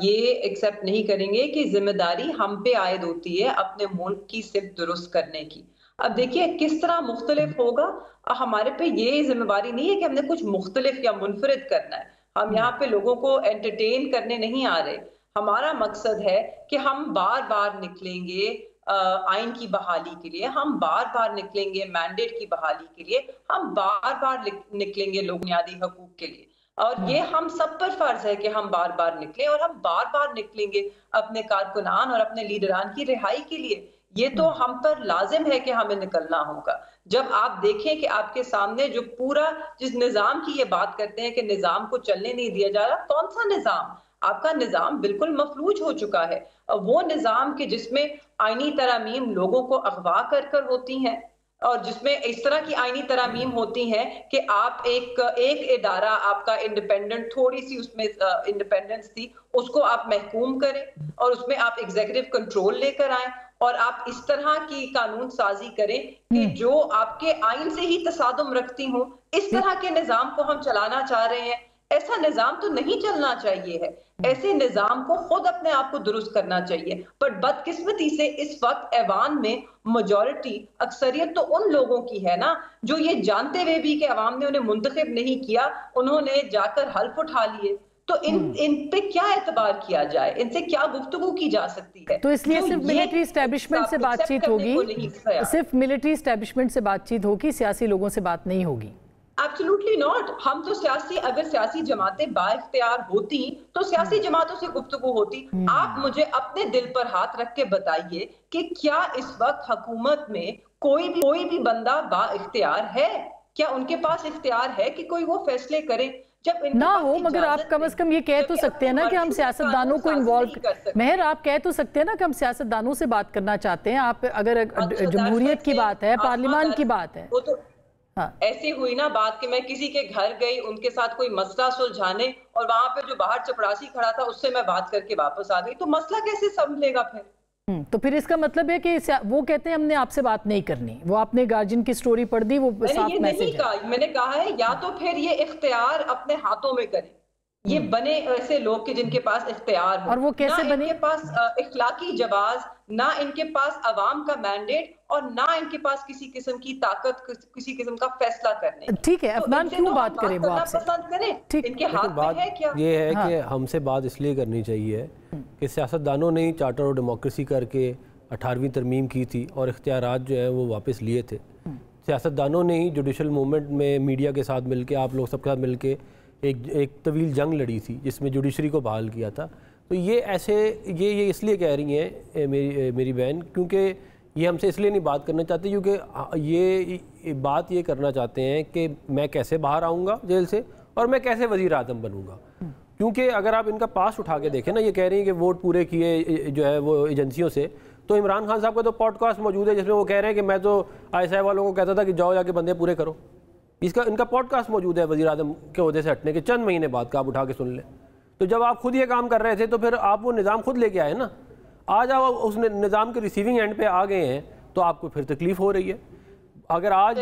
ये एक्सेप्ट नहीं करेंगे कि जिम्मेदारी हम पे आयद होती है अपने मुल्क की सिर्फ दुरुस्त करने की। अब देखिए किस तरह मुख्तलिफ होगा। हमारे पे ये जिम्मेदारी नहीं है कि हमने कुछ मुख्तलिफ या मुनफरिद करना है। हम यहाँ पे लोगों को एंटरटेन करने नहीं आ रहे। हमारा मकसद है कि हम बार बार निकलेंगे आइन की बहाली के लिए, हम बार बार निकलेंगे मैंडेट की बहाली के लिए, हम बार बार निकलेंगे लोग बुनियादी हकूक के लिए। और ये हम सब पर फर्ज है कि हम बार बार निकलें, और हम बार बार निकलेंगे अपने कारकुनान और अपने लीडरान की रिहाई के लिए। ये तो हम पर लाजिम है कि हमें निकलना होगा। जब आप देखें कि आपके सामने जो पूरा जिस निजाम की ये बात करते हैं कि निजाम को चलने नहीं दिया जा रहा, कौन सा निजाम? आपका निजाम बिल्कुल मफलूज हो चुका है। वो निजाम के जिसमें आईनी तरामीम लोगों को अगवा कर कर होती हैं, और जिसमें इस तरह की आईनी तरामीम होती हैं कि आप एक इदारा आपका इंडिपेंडेंट, थोड़ी सी उसमें इंडिपेंडेंस थी, उसको आप महकूम करें और उसमें आप एग्जीक्यूटिव कंट्रोल लेकर आए, और आप इस तरह की कानून साजी करें कि जो आपके आइन से ही तसादुम रखती हो। इस तरह के निजाम को हम चलाना चाह रहे हैं। ऐसा निजाम तो नहीं चलना चाहिए है। ऐसे निजाम को खुद अपने आप को दुरुस्त करना चाहिए। पर बदकिस्मती से इस वक्त ऐवान में मेजॉरिटी, अक्सरियत तो उन लोगों की है ना जो ये जानते हुए भी कि अवाम ने उन्हें मुंतखब नहीं किया, उन्होंने जाकर हल्फ उठा लिए। तो इन पे क्या एतबार किया जाए, इनसे क्या गुफ्तगू की जा सकती है? तो इसलिए सिर्फ मिलिट्री एस्टेब्लिशमेंट से बातचीत होगी, सिर्फ मिलिट्री एस्टेब्लिशमेंट से बातचीत होगी, सियासी लोगों से बात नहीं होगी? Absolutely not. हम तो अगर सियासी जमातें बाइख्तियार होती तो सियासी जमातों से गुफ्तगू होती। आप मुझे अपने दिल पर हाथ रख के बताइए कि क्या इस वक्त हुकूमत में कोई भी बंदा बाइख्तियार है? क्या उनके पास इख्तियार है कि कोई वो फैसले करे? जब ना हो, मगर आप कम से कम ये कह तो सकते हैं ना कि हम सियासतदानों को इन्वॉल्व, महर आप कह तो सकते हैं ना कि हम सियासतदानों से बात करना चाहते हैं। आप अगर जमहूरियत की बात है, पार्लियामान की बात है, हाँ। ऐसी हुई ना बात कि मैं किसी के घर गई, उनके साथ कोई मसला सुलझाने, और वहां पे जो बाहर चपरासी खड़ा था उससे मैं बात करके वापस आ गई, तो मसला कैसे संभलेगा फिर? तो फिर इसका मतलब है कि वो कहते हैं हमने आपसे बात नहीं करनी, वो आपने गार्जियन की स्टोरी पढ़ दी, वो साफ मैसेज है। मैंने कहा है या तो फिर ये इख्तियार अपने हाथों में करें, ये बने ऐसे लोग कि जिनके पास इख्तियार हो, और वो कैसे बने? इनके पास इखलाकी जवाज, ना इनके पास अवाम का मैंडेट, और ना इनके पास किसी किस्म की ताकत, किसी किस्म का फैसला करने। ठीक है, अफनान क्यों बात करें वो आपसे? पसंद करें, ठीक, इनके हाथ में है क्या? ये है कि हमसे बात इसलिए करनी चाहिए कि सियासतदानों ने चार्टर ऑफ डेमोक्रेसी करके 18वीं तरमीम की थी और इख्तियारात जो है वो वापस लिए थे। सियासतदानों ने ही जुडिशल मूवमेंट में मीडिया के साथ मिलके, आप लोग सबके साथ मिलके एक तवील जंग लड़ी थी जिसमें जुडिशरी को बहाल किया था। तो ये ऐसे ये इसलिए कह रही हैं मेरी बहन, क्योंकि ये हमसे इसलिए नहीं बात करना चाहती क्योंकि ये बात ये करना चाहते हैं कि मैं कैसे बाहर आऊँगा जेल से और मैं कैसे वज़ीर आज़म बनूँगा। क्योंकि अगर आप इनका पास उठा के देखें ना, ये कह रही हैं कि वोट पूरे किए जो है वो एजेंसियों से, तो इमरान खान साहब का तो पॉडकास्ट मौजूद है जिसमें वो कह रहे हैं कि मैं तो ISI वालों को कहता था कि जाओ जाके बंदे पूरे करो। इनका पॉडकास्ट मौजूद है वज़ीर आज़म के ओहदे से हटने के चंद महीने बाद का, आप उठा के सुन लें। तो जब आप खुद ये काम कर रहे थे तो फिर आप वो निज़ाम खुद लेके आए ना। आज आप उस निज़ाम के रिसीविंग एंड पे आ गए हैं तो आपको फिर तकलीफ हो रही है। अगर आज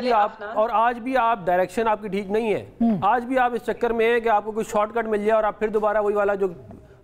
भी आप डायरेक्शन आपकी ठीक नहीं है, आज भी आप इस चक्कर में हैं कि आपको कोई शॉर्टकट मिल जाए और आप फिर दोबारा वही वाला जो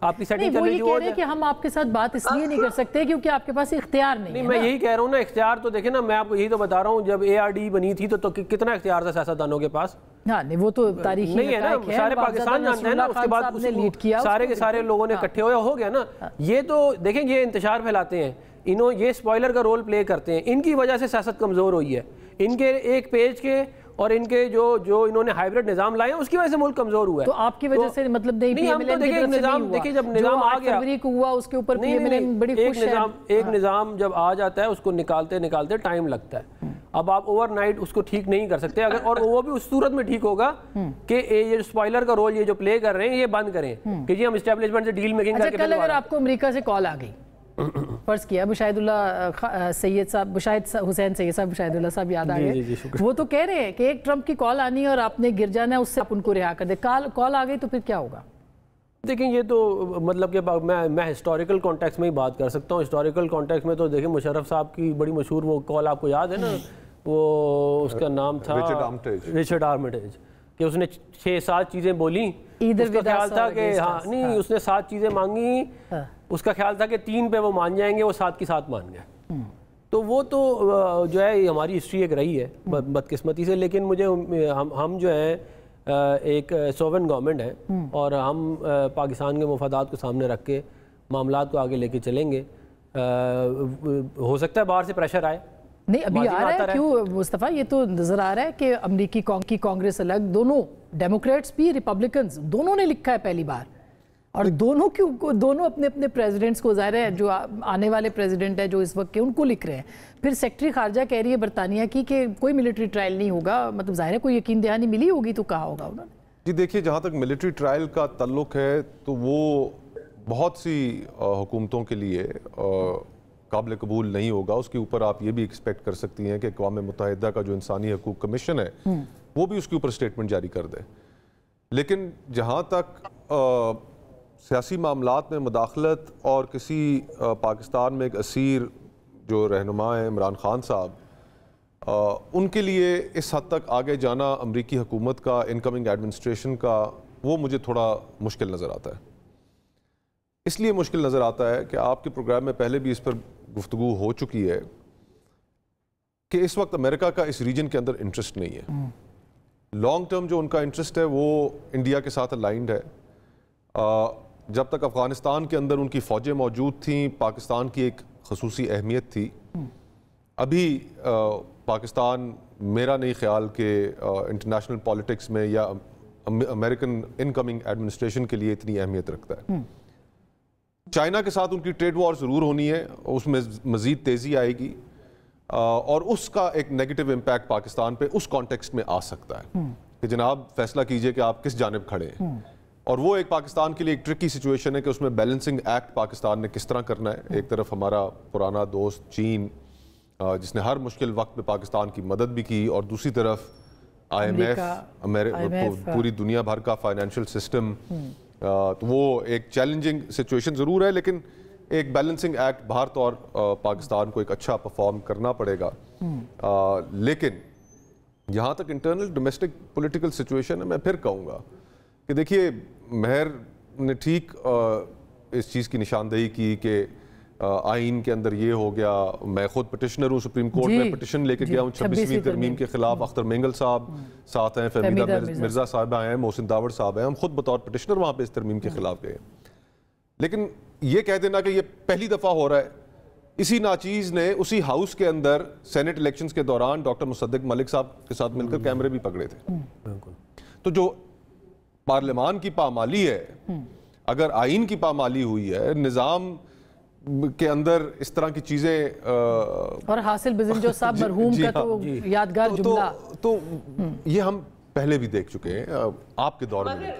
आपकी सेटिंग चल रही है कि हम आपके साथ बात इसलिए नहीं कर सकते क्योंकि आपके पास इख्तियार नहीं है। मैं यही कह रहा हूँ ना, इख्तियार तो देखे ना, मैं आपको यही तो बता रहा हूँ, जब ARD बनी थी तो कितना इख्तियार था सियासतदानों के पास? हाँ, नहीं वो तो तारीखी नहीं है ना, सारे पाकिस्तान जानते हैं ना। उसके बाद लीड किया, सारे के सारे लोगों ने इकट्ठे हो गया ना। ये तो देखें, ये इंतशार फैलाते हैं, ये स्पॉइलर का रोल प्ले करते हैं। इनकी वजह से सियासत कमज़ोर हुई है। इनके एक पेज के और इनके जो इन्होंने हाइब्रिड निजाम लाए हैं उसकी वजह से मुल्क कमजोर हुआ है। तो आपकी वजह से मतलब नहीं, हम तो देखिए निजाम, देखिए जब निजाम आ गया फरवरी को हुआ उसके ऊपर बड़ी खुश है। एक निजाम जब आ जाता है उसको निकालते निकालते टाइम लगता है। अब आप ओवरनाइट उसको ठीक नहीं कर सकते। अगर और वो भी उस सूरत में ठीक होगा कि ये स्पॉइलर का रोल ये जो प्ले कर रहे हैं ये बंद करें कि जी हम एस्टेब्लिशमेंट से डील मेकिंग करके। कल अगर आपको अमेरिका से कॉल आ गई, फर्ज किया मुशाहिदुल्लाह सैयद साहब, हुसैन सैयद साहब, मुशाहिदुल्लाह साहब याद आ गए, वो तो कह रहे हैं कि एक ट्रम्प की कॉल आनी है और आपने गिर जाना है, उससे आप उनको रिहा कर दे। कॉल आ गई तो फिर क्या होगा? देखिए ये तो मतलब कि मैं हिस्टोरिकल कॉन्टेक्स्ट में ही बात कर सकता हूँ। हिस्टोरिकल कॉन्टेक्स्ट में तो देखिए मुशर्रफ साहब की बड़ी मशहूर वो कॉल आपको याद है ना, वो उसका नाम था रिचर्ड आर्मिटेज, कि उसने 6-7 चीज़ें बोली। उसका ख्याल था कि हाँ नहीं, उसने 7 चीज़ें मांगी, उसका ख्याल था कि 3 पे वो मान जाएंगे, वो 7 की 7 मान गए। तो वो तो जो है हमारी हिस्ट्री एक रही है बदकिस्मती से। लेकिन मुझे हम जो है एक सोवरेन गवर्नमेंट है और हम पाकिस्तान के मफादात को सामने रख के मामलात को आगे लेके चलेंगे। हो सकता है बाहर से प्रेशर आए, नहीं अभी आ रहा है। क्यों मुस्तफ़ा, ये तो नजर आ रहा है कि अमरीकी की कांग्रेस अलग, दोनों डेमोक्रेट्स भी रिपब्लिकन्स दोनों ने लिखा है पहली बार, और दोनों अपने अपने प्रेसिडेंट्स को, ज़ाहिर है जो आने वाले प्रेसिडेंट है जो इस वक्त के, उनको लिख रहे हैं। फिर सेक्रेटरी खारजा कह रही है बरतानिया की कि कोई मिलिट्री ट्रायल नहीं होगा, मतलब ज़ाहिर है कोई यकीन दहानी मिली होगी तो कहा होगा उन्होंने। जी देखिए, जहाँ तक मिलिट्री ट्रायल का ताल्लुक है तो वो बहुत सी हुकूमतों के लिए काबिल कबूल नहीं होगा। उसके ऊपर आप ये भी एक्सपेक्ट कर सकती हैं कि अक़वाम मुत्तहिदा का जो इंसानी हकूक़ कमीशन है वो भी उसके ऊपर स्टेटमेंट जारी कर दे। लेकिन जहाँ तक सियासी मामलात में मुदाखलत और किसी पाकिस्तान में एक असीर जो रहनुमा है इमरान खान साहब, उनके लिए इस हद तक आगे जाना अमरीकी हुकूमत का, इनकमिंग एडमिनिस्ट्रेशन का, वो मुझे थोड़ा मुश्किल नज़र आता है। इसलिए मुश्किल नज़र आता है कि आपके प्रोग्राम में पहले भी इस पर गुफ्तगू हो चुकी है कि इस वक्त अमेरिका का इस रीजन के अंदर इंटरेस्ट नहीं है। लॉन्ग टर्म जो उनका इंटरेस्ट है वो इंडिया के साथ अलाइंड है। जब तक अफ़गानिस्तान के अंदर उनकी फ़ौजें मौजूद थीं, पाकिस्तान की एक खसूसी अहमियत थी। अभी पाकिस्तान, मेरा नहीं ख्याल कि इंटरनेशनल पॉलिटिक्स में या अमेरिकन इनकमिंग एडमिनिस्ट्रेशन के लिए इतनी अहमियत रखता है। चाइना के साथ उनकी ट्रेड वॉर ज़रूर होनी है, उसमें मज़ीद तेज़ी आएगी और उसका एक नेगेटिव इम्पैक्ट पाकिस्तान पे उस कॉन्टेक्स्ट में आ सकता है कि जनाब फैसला कीजिए कि आप किस जानिब खड़े हैं। और वो एक पाकिस्तान के लिए एक ट्रिकी सिचुएशन है कि उसमें बैलेंसिंग एक्ट पाकिस्तान ने किस तरह करना है। एक तरफ हमारा पुराना दोस्त चीन जिसने हर मुश्किल वक्त में पाकिस्तान की मदद भी की, और दूसरी तरफ IMF, पूरी दुनिया भर का फाइनेंशियल सिस्टम। तो वो एक चैलेंजिंग सिचुएशन ज़रूर है, लेकिन ایک بیلنسنگ ایکٹ باہر طور پاکستان کو ایک اچھا پرفارم کرنا پڑے گا، لیکن جہاں تک انٹرنل ڈومیسٹک پولیٹیکل سچویشن ہے، میں پھر کہوں گا کہ دیکھیے مہر نے ٹھیک اس چیز کی نشاندہی کی کہ آئین کے اندر یہ ہو گیا، میں خود پٹیشنر ہوں، سپریم کورٹ میں پٹیشن لے کے گیا ہوں 26ویں ترمیم کے خلاف، اختر مینگل صاحب ساتھ ہیں، فہمیدہ مرزا صاحب ہیں، محسن داوڑ صاحب ہیں، ہم خود بطور پٹیشنر وہاں پہ اس ترمیم کے خلاف گئے. لیکن یہ کہہ دینا کہ یہ پہلی دفعہ ہو رہا ہے، اسی ناچیز نے اسی ہاؤس کے اندر سینٹ الیکشنز کے دوران ڈاکٹر مصدق ملک صاحب کے ساتھ مل کر کیمرے بھی پکڑے تھے. تو جو پارلیمان کی پامالی ہے، اگر آئین کی پامالی ہوئی ہے، نظام کے اندر اس طرح کی چیزیں، اور حاصل بزن جو صاحب مرحوم کا تو یادگار جملہ، تو یہ ہم پہلے بھی دیکھ چکے ہیں، آپ کے دور میں.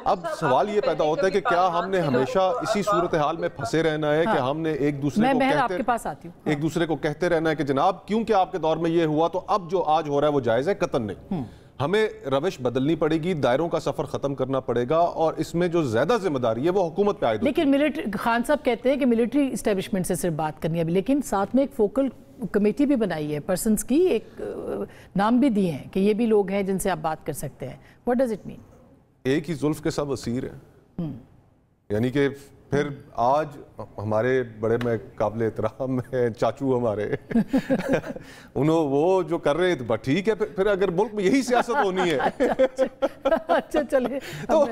اب سوال یہ پیدا ہوتا ہے کہ کیا ہم نے ہمیشہ اسی صورتحال میں پھنسے رہنا ہے کہ ہم نے ایک دوسرے کو کہتے رہنا ہے کہ جناب کیونکہ آپ کے دور میں یہ ہوا تو اب جو آج ہو رہا ہے وہ جائز ہے؟ قطعاً نہیں. ہمیں روش بدلنی پڑے گی، دائروں کا سفر ختم کرنا پڑے گا، اور اس میں جو زیادہ ذمہ داری ہے وہ حکومت پہ عائد ہوتی ہے. لیکن خان صاحب کہتے ہیں کہ ملٹری اسٹیبلشمنٹ سے صرف بات کرنی ہے، لیکن ساتھ میں ایک فوکل کمیٹی بھی بنائی ہے، پرسنز کی ایک نام بھی دیے ہیں کہ یہ بھی لوگ ہیں جن سے آپ بات کر سکتے ہیں. What does it mean? ایک ہی زلف کے سب اسیر ہیں. یعنی کہ پھر آج ہمارے بڑے میں قابل احترام ہیں چاچو ہمارے، انہوں وہ جو کر رہے ہیں ٹھیک ہے، پھر اگر ملک میں یہی سیاست ہونی ہے اچھا چلے تو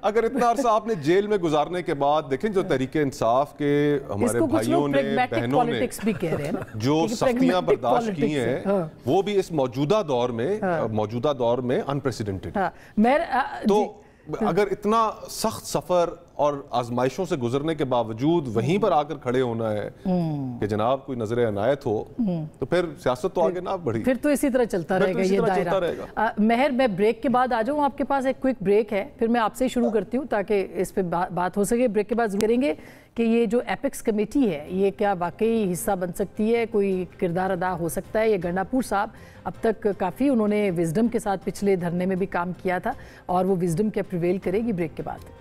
اگر اتنا عرصہ آپ نے جیل میں گزارنے کے بعد دیکھیں جو تحریک انصاف کے ہمارے بھائیوں نے بہنوں نے جو سختیاں برداشت کی ہیں وہ بھی اس موجودہ دور میں انپریسیڈنٹڈ. تو اگر اتنا سخت سفر اور آزمائشوں سے گزرنے کے باوجود وہیں پر آ کر کھڑے ہونا ہے کہ جناب کوئی نظر عنایت ہو، تو پھر سیاست تو آگے نہ بڑھی، پھر تو اسی طرح چلتا رہے گا یہ دائرہ. مہر میں بریک کے بعد آ جاؤں، آپ کے پاس ایک کوئک بریک ہے، پھر میں آپ سے شروع کرتی ہوں تاکہ اس پہ بات ہو سکے. بریک کے بعد کریں گے کہ یہ جو ایپیکس کمیٹی ہے یہ کیا واقعی حصہ بن سکتی ہے، کوئی کردار ادا ہو سکتا ہے. یہ گنڈاپور صاحب اب تک کافی انہوں نے وزڈم کے ساتھ پچھلے دھرنے میں بھی کام کیا تھا، اور وہ وزڈم کیا پریویل کرے گی. بریک کے بعد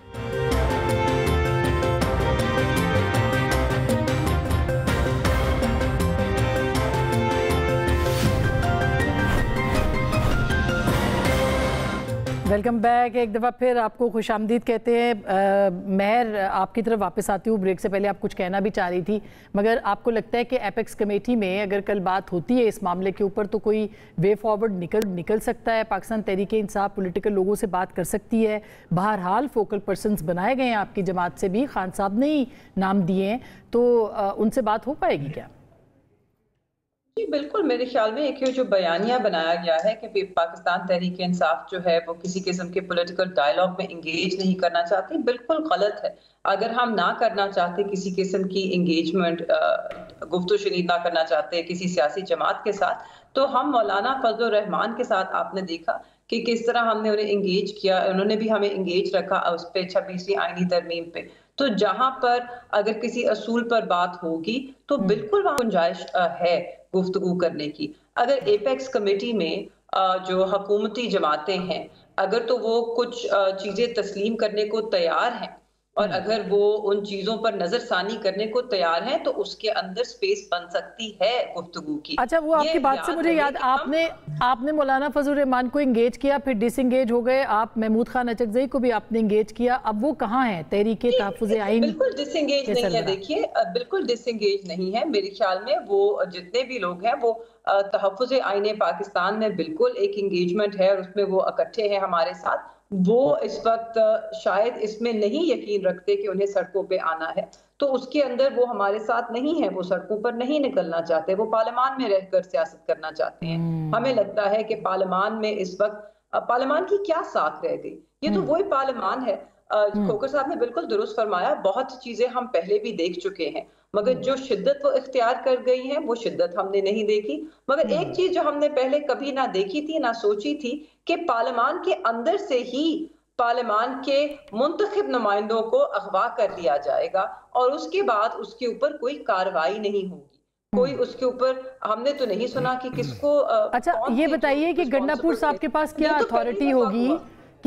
ویلکم بیک. ایک دفعہ پھر آپ کو خوش آمدید کہتے ہیں. مہر آپ کی طرف واپس آتی ہوں. بریک سے پہلے آپ کچھ کہنا بھی چاہ رہی تھی، مگر آپ کو لگتا ہے کہ ایپیکس کمیٹی میں اگر کل بات ہوتی ہے اس معاملے کے اوپر تو کوئی وے فارورڈ نکل سکتا ہے؟ پاکستان تحریک انصاف پولیٹیکل لوگوں سے بات کر سکتی ہے؟ بہرحال فوکل پرسنز بنائے گئے ہیں آپ کی جماعت سے بھی، خان صاحب نے ہی نام دیے ہیں، تو ان سے بات ہو پائے گی کیا؟ جی بالکل، میرے خیال میں ایک جو بیانیہ بنایا گیا ہے کہ پاکستان تحریک انصاف جو ہے وہ کسی قسم کے پولیٹیکل ڈائیلاگ میں انگیج نہیں کرنا چاہتی، بالکل غلط ہے. اگر ہم نہ کرنا چاہتے کسی قسم کی انگیجمنٹ، گفتگو شنید نہ کرنا چاہتے کسی سیاسی جماعت کے ساتھ، تو ہم مولانا فضل الرحمان کے ساتھ آپ نے دیکھا کہ کس طرح ہم نے انہیں انگیج کیا، انہوں نے بھی ہمیں انگیج رکھا اس پہ 26ویں آئینی ترمیم پہ. تو جہاں پر اگر کسی اصول پر بات ہوگی تو بالکل وہاں گنجائش ہے گفتگو کرنے کی. اگر ایپیکس کمیٹی میں جو حکومتی جماعتیں ہیں اگر تو وہ کچھ چیزیں تسلیم کرنے کو تیار ہیں اور اگر وہ ان چیزوں پر نظر ثانی کرنے کو تیار ہیں تو اس کے اندر سپیس بن سکتی ہے گفتگو کی. اچھا، وہ آپ کی بات سے مجھے یاد، آپ نے مولانا فضل الرحمان کو انگیج کیا، پھر ڈس انگیج ہو گئے، آپ محمود خان اچکزئی کو بھی آپ نے انگیج کیا، اب وہ کہاں ہیں تحریک تحفظ آئین؟ بالکل ڈس انگیج نہیں ہے. دیکھیے بالکل ڈس انگیج نہیں ہے. میرے خیال میں وہ جتنے بھی لوگ ہیں وہ تحفظ آئین پاکستان میں بالکل ایک انگیجمنٹ ہے اور اس میں وہ اکٹھے ہیں ہمارے ساتھ. وہ اس وقت شاید اس میں نہیں یقین رکھتے کہ انہیں سڑکوں پہ آنا ہے، تو اس کے اندر وہ ہمارے ساتھ نہیں ہے، وہ سڑکوں پر نہیں نکلنا چاہتے، وہ پارلیمان میں رہ کر سیاست کرنا چاہتے ہیں. ہمیں لگتا ہے کہ پارلیمان میں اس وقت پارلیمان کی کیا ساکھ رہ گئی؟ یہ تو وہی پارلیمان ہے. کھوکر صاحب نے بالکل درست فرمایا، بہت چیزیں ہم پہلے بھی دیکھ چکے ہیں، مگر جو شدت وہ اختیار کر گئی ہے وہ شدت ہم نے نہیں دیکھی. مگر ایک چیز جو ہم نے پہلے کبھی نہ دیکھی تھی نہ سوچی تھی کہ پارلیمان کے اندر سے ہی پارلیمان کے منتخب نمائندوں کو اغوا کر لیا جائے گا اور اس کے بعد اس کے اوپر کوئی کارروائی نہیں ہوگی، کوئی اس کے اوپر ہم نے تو نہیں سنا کہ کس کو. اچھا یہ بتائیے کہ گنڈاپور صاحب کے پاس کیا اتھارٹی ہوگی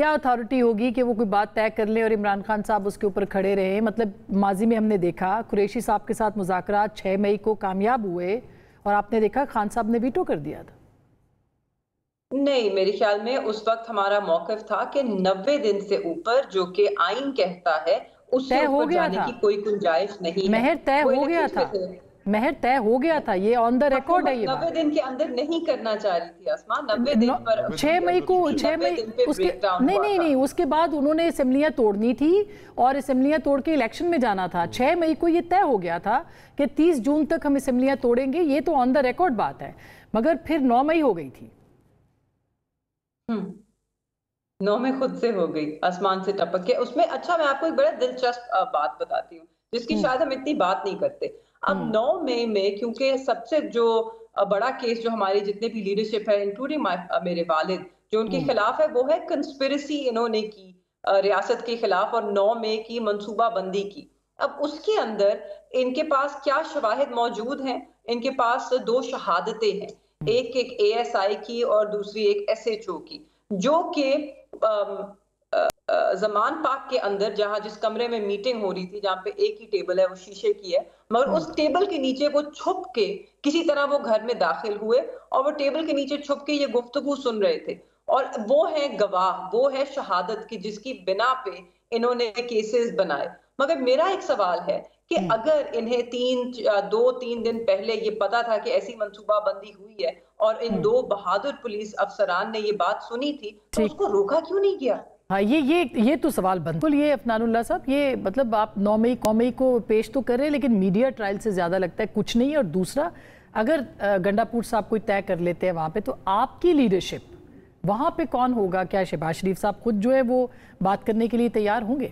کیا اتھارٹی ہوگی کہ وہ کوئی بات طے کر لیں اور عمران خان صاحب اس کے اوپر کھڑے رہے؟ مطلب ماضی میں ہم نے دیکھا قریشی صاحب کے ساتھ مذاکرات 6 مئی کو کامیاب ہوئے اور آپ نے دیکھا خان صاحب نے ویٹو کر دیا تھا. نہیں، میرے خیال میں اس وقت ہمارا موقف تھا کہ 90 دن سے اوپر جو کہ آئین کہتا ہے اس سے اوپر جانے کی کوئی گنجائش نہیں ہے. مہر طے ہو گیا تھا، مہر طے ہو گیا تھا، یہ آن دا ریکارڈ ہے. یہ 90 دن کے اندر نہیں کرنا چاہ رہی تھی اسما. 90 دن پر 6 مئی کو نہیں اس کے بعد انہوں نے اسمبلیاں توڑنی تھی اور اسمبلیاں توڑ کے الیکشن میں جانا تھا. 6 مئی کو یہ طے ہو گیا تھا کہ 30 جون تک ہم اسمبلیاں توڑیں گے. یہ تو آن دا ریکارڈ بات ہے. مگر پھر 9 مئی ہو گئی تھی. 9 میں خود سے ہو گئی آسمان سے ٹپک کے. اس میں اچھا میں آپ کو ایک بڑا دلچسپ بات بتاتی ہوں جس کی شاید ہم اتنی بات نہیں کرتے. اب 9 مئی میں کیونکہ سب سے جو بڑا کیس جو ہماری جتنے بھی لیڈرشپ ہے انکلوڈنگ میرے والد جو ان کے خلاف ہے وہ ہے کنسپیرسی انہوں نے کی ریاست کے خلاف اور 9 مئی کی منصوبہ بندی کی. اب اس کے اندر ان کے پاس کیا شواہد موجود ہیں؟ ان کے پاس 2 شہادتیں ہیں، ایک ASI کی اور دوسری ایک SHO کی، جو کہ زمان پاک کے اندر جس کمرے میں میٹنگ ہو رہی تھی جہاں پہ ایک ہی ٹیبل ہے وہ شیشے کی ہے، مگر اس ٹیبل کے نیچے وہ چھپ کے کسی طرح وہ گھر میں داخل ہوئے اور وہ ٹیبل کے نیچے چھپ کے یہ گفتگو سن رہے تھے. اور وہ ہے گواہ، وہ ہے شہادت کی جس کی بنا پہ انہوں نے کیسز بنائے. مگر میرا ایک سوال ہے کہ اگر انہیں 2-3 دن پہلے یہ پتا تھا کہ ایسی منصوبہ بندی ہوئی ہے اور ان 2 بہادر پولیس افسران نے یہ بات سنی تھی تو اس کو روکا کیوں نہیں گیا؟ ہاں یہ تو سوال بند. یہ افنان اللہ صاحب، یہ مطلب آپ 9 مئی کو پیش تو کر رہے ہیں لیکن میڈیا ٹرائل سے زیادہ لگتا ہے کچھ نہیں. اور دوسرا، اگر گنڈا پور صاحب کوئی طے کر لیتے ہیں وہاں پہ تو آپ کی لیڈرشپ وہاں پہ کون ہوگا؟ کیا شہباز شریف صاحب خود جو ہے وہ بات کرنے کے لیے تیار ہوں گے؟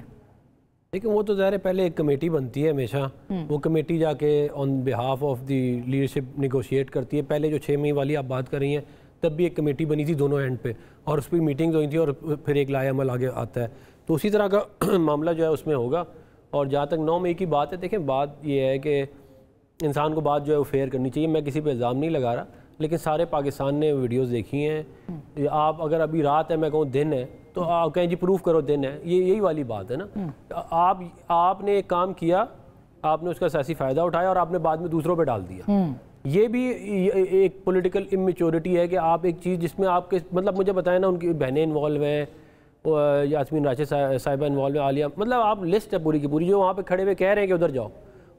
لیکن وہ تو ظاہر ہے پہلے ایک کمیٹی بنتی ہے ہمیشہ، وہ کمیٹی جا کے on behalf of the leadership negotiate کرتی ہے. پہلے جو 6 مئی والی آپ بات کر رہی ہیں تب بھی ایک کمیٹی بنی تھی دونوں اینڈ پہ اور اس پہ میٹنگز ہوئی تھیں اور پھر ایک لائحہ عمل آگے آتا ہے. تو اسی طرح کا معاملہ جو ہے اس میں ہوگا. اور جہاں تک 9 مئی کی بات ہے، دیکھیں بات یہ ہے کہ انسان کو بات جو ہے وہ فیئر کرنی چاہیے. میں کسی پہ الزام نہیں لگا رہا لیکن سارے پاکستان نے ویڈیوز دیکھی ہیں. آپ اگر ابھی رات ہے میں کہوں دن ہے تو آپ کہیں جی پروف کرو دن ہے، یہی والی بات ہے نا. آپ نے ایک کام کیا، آپ نے اس کا سیاسی فائدہ اٹھایا اور آپ نے بعد میں دوسروں پہ ڈال دیا. یہ بھی ایک پولیٹیکل اممیچورٹی ہے کہ آپ ایک چیز جس میں آپ کے مطلب مجھے بتائیں نا ان کی بہنیں انوالو ہیں، یاسمین راشد صاحبہ انوالو ہیں، عالیہ، مطلب آپ لسٹ ہے پوری کی پوری جو وہاں پہ کھڑے ہوئے کہہ رہے ہیں کہ ادھر جاؤ.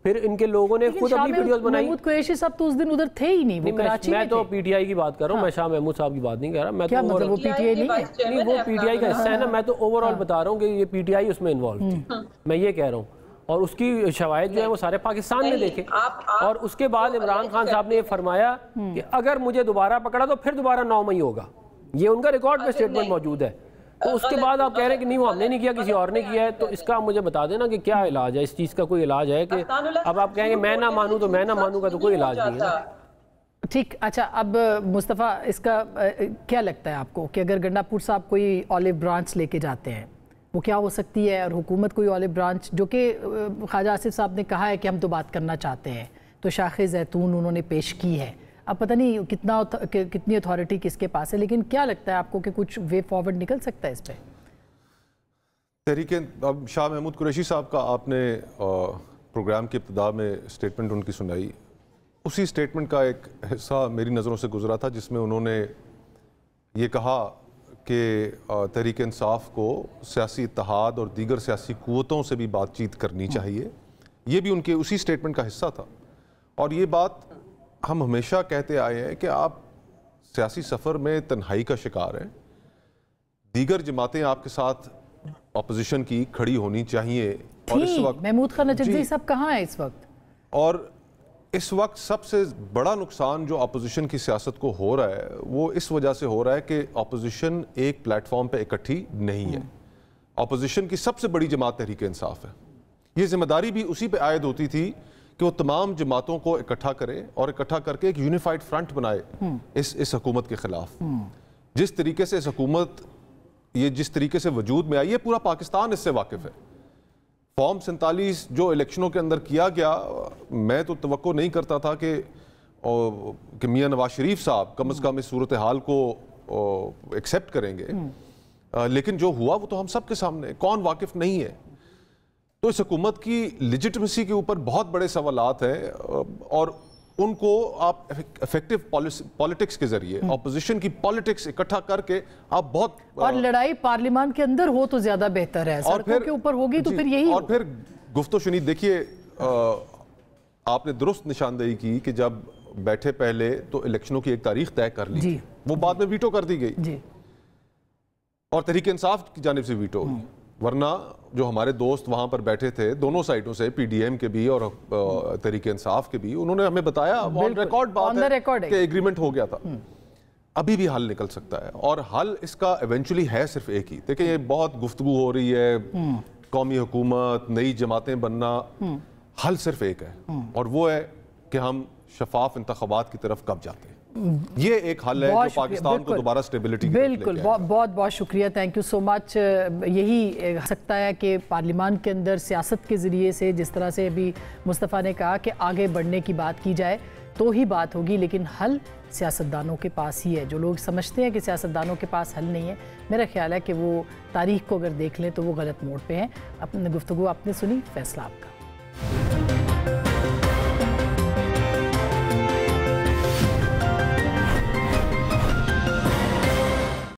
پھر ان کے لوگوں نے خود اپنی ویڈیوز بنائی. محمود قریشی صاحب تو اس دن ادھر تھے ہی نہیں، وہ کراچی میں میں تو پی ٹی آئی کی بات کر رہا ہوں، میں شاہ محمود صاحب کی بات نہیں کر رہا. میں کیا مطلب وہ پی ٹی آئی نہیں ہے؟ نہیں، وہ پی ٹی آئی کا حصہ ہے نا. میں تو اوور آل بتا رہا ہوں کہ یہ پی ٹی آئی اس میں انوالو تھی، میں یہ کہہ رہا ہوں. اور اس کی شواہد جو ہے وہ سارے پاکستان نے دیکھے. اور اس کے بعد عمران خان صاحب نے یہ فرمایا کہ اگر مجھے دوبارہ پکڑا تو پھر دوبارہ 9 مئی ہوگا. یہ ان کا ریکارڈ میں سٹیٹمنٹ موجود ہے. تو اس کے بعد آپ کہہ رہے ہیں کہ نہیں وہ ہم نے نہیں کیا کسی اور نے کیا ہے. تو اس کا مجھے بتا دینا کہ کیا علاج ہے، اس چیز کا کوئی علاج ہے کہ اب آپ کہیں گے میں نہ مانوں تو میں نہ مانوں گا تو کوئی علاج نہیں ہے. ٹھیک. اچھا اب مصطفیٰ، اس کا کیا لگتا ہے آپ کو کہ اگر گنڈا پور صاحب کوئی آلیو برانچ لے کے جاتے ہیں وہ کیا ہو سکتی ہے؟ اور حکومت کوئی آلیو برانچ، جو کہ خواجہ آصف صاحب نے کہا ہے کہ ہم تو بات کرنا چاہتے ہیں، تو شاخ زیتون انہوں نے پیش کی ہے. اب پتہ نہیں کتنی اتھارٹی کس کے پاس ہے، لیکن کیا لگتا ہے آپ کو کہ کچھ وے فارورڈ نکل سکتا ہے اس پہ؟ تحریک اب شاہ محمود قریشی صاحب کا آپ نے پروگرام کی ابتدا میں سٹیٹمنٹ ان کی سنائی. اسی سٹیٹمنٹ کا ایک حصہ میری نظروں سے گزرا تھا جس میں انہوں نے یہ کہا کہ تحریک انصاف کو سیاسی اتحاد اور دیگر سیاسی قوتوں سے بھی بات چیت کرنی چاہیے. یہ بھی ان کے اسی سٹیٹمنٹ کا حصہ تھا. اور یہ بات ہم ہمیشہ کہتے آئے ہیں کہ آپ سیاسی سفر میں تنہائی کا شکار ہیں. دیگر جماعتیں آپ کے ساتھ اپوزیشن کی کھڑی ہونی چاہیے. اور اس وقت محمود خان نجفی صاحب کہاں ہیں اس وقت؟ اور اس وقت سب سے بڑا نقصان جو اپوزیشن کی سیاست کو ہو رہا ہے وہ اس وجہ سے ہو رہا ہے کہ اپوزیشن ایک پلیٹ فارم پہ اکٹھی نہیں ہے. اپوزیشن کی سب سے بڑی جماعت تحریک انصاف ہے. یہ ذمہ داری بھی اسی پہ عائد ہوتی تھی کہ وہ تمام جماعتوں کو اکٹھا کرے اور اکٹھا کر کے ایک یونیفائڈ فرنٹ بنائے اس حکومت کے خلاف. جس طریقے سے اس حکومت یہ جس طریقے سے وجود میں آئی ہے پورا پاکستان اس سے واقف ہے. فارم 47 جو الیکشنوں کے اندر کیا گیا، میں تو توقع نہیں کرتا تھا کہ میاں نواز شریف صاحب کم از کم اس صورتحال کو ایکسیپٹ کریں گے. लेकिन जो हुआ वो तो हम सब के सामने है, कौन वाकिफ नहीं है। तो इस हुकूमत की लिजिटमेसी के ऊपर बहुत बड़े सवालात हैं और उनको आप इफेक्टिव पॉलिटिक्स के जरिए, ऑपोजिशन की पॉलिटिक्स इकट्ठा करके आप बहुत, और लड़ाई पार्लियामान के अंदर हो तो ज्यादा बेहतर है, सड़कों के ऊपर होगी तो फिर यही और फिर गुफ्तो शुनीद। देखिए आपने दुरुस्त निशानदेही की कि जब बैठे पहले तो इलेक्शनों की एक तारीख तय कर ली, वो बाद में वीटो कर दी गई और तहरीक इंसाफ की जानिब से वीटो हुई, वरना जो हमारे दोस्त वहां पर बैठे थे दोनों साइडों से, पीडीएम के भी और तहरीक इंसाफ के भी, उन्होंने हमें बताया ऑन रिकॉर्ड बात है कि एग्रीमेंट हो गया था। अभी भी हल निकल सकता है और हल इसका इवेंचुअली है सिर्फ एक ही। देखिए ये बहुत गुफ्तगू हो रही है, कौमी हुकूमत, नई जमातें बनना, हल सिर्फ एक है और वो है कि हम शफाफ इंतखाबात की तरफ कब जाते हैं। ये एक हल है जो पाकिस्तान को दोबारा स्टेबिलिटी की तरफ लेके बिल्कुल। बहुत बहुत शुक्रिया, थैंक यू सो मच। यही हो सकता है कि पार्लियामान के अंदर सियासत के ज़रिए से, जिस तरह से अभी मुस्तफ़ा ने कहा कि आगे बढ़ने की बात की जाए तो ही बात होगी, लेकिन हल सियासतदानों के पास ही है। जो लोग समझते हैं कि सियासतदानों के पास हल नहीं है, मेरा ख्याल है कि वो तारीख को अगर देख लें तो वो गलत मोड़ पे हैं। अपनी गुफ्तगू आपने सुनी, फैसला आपका।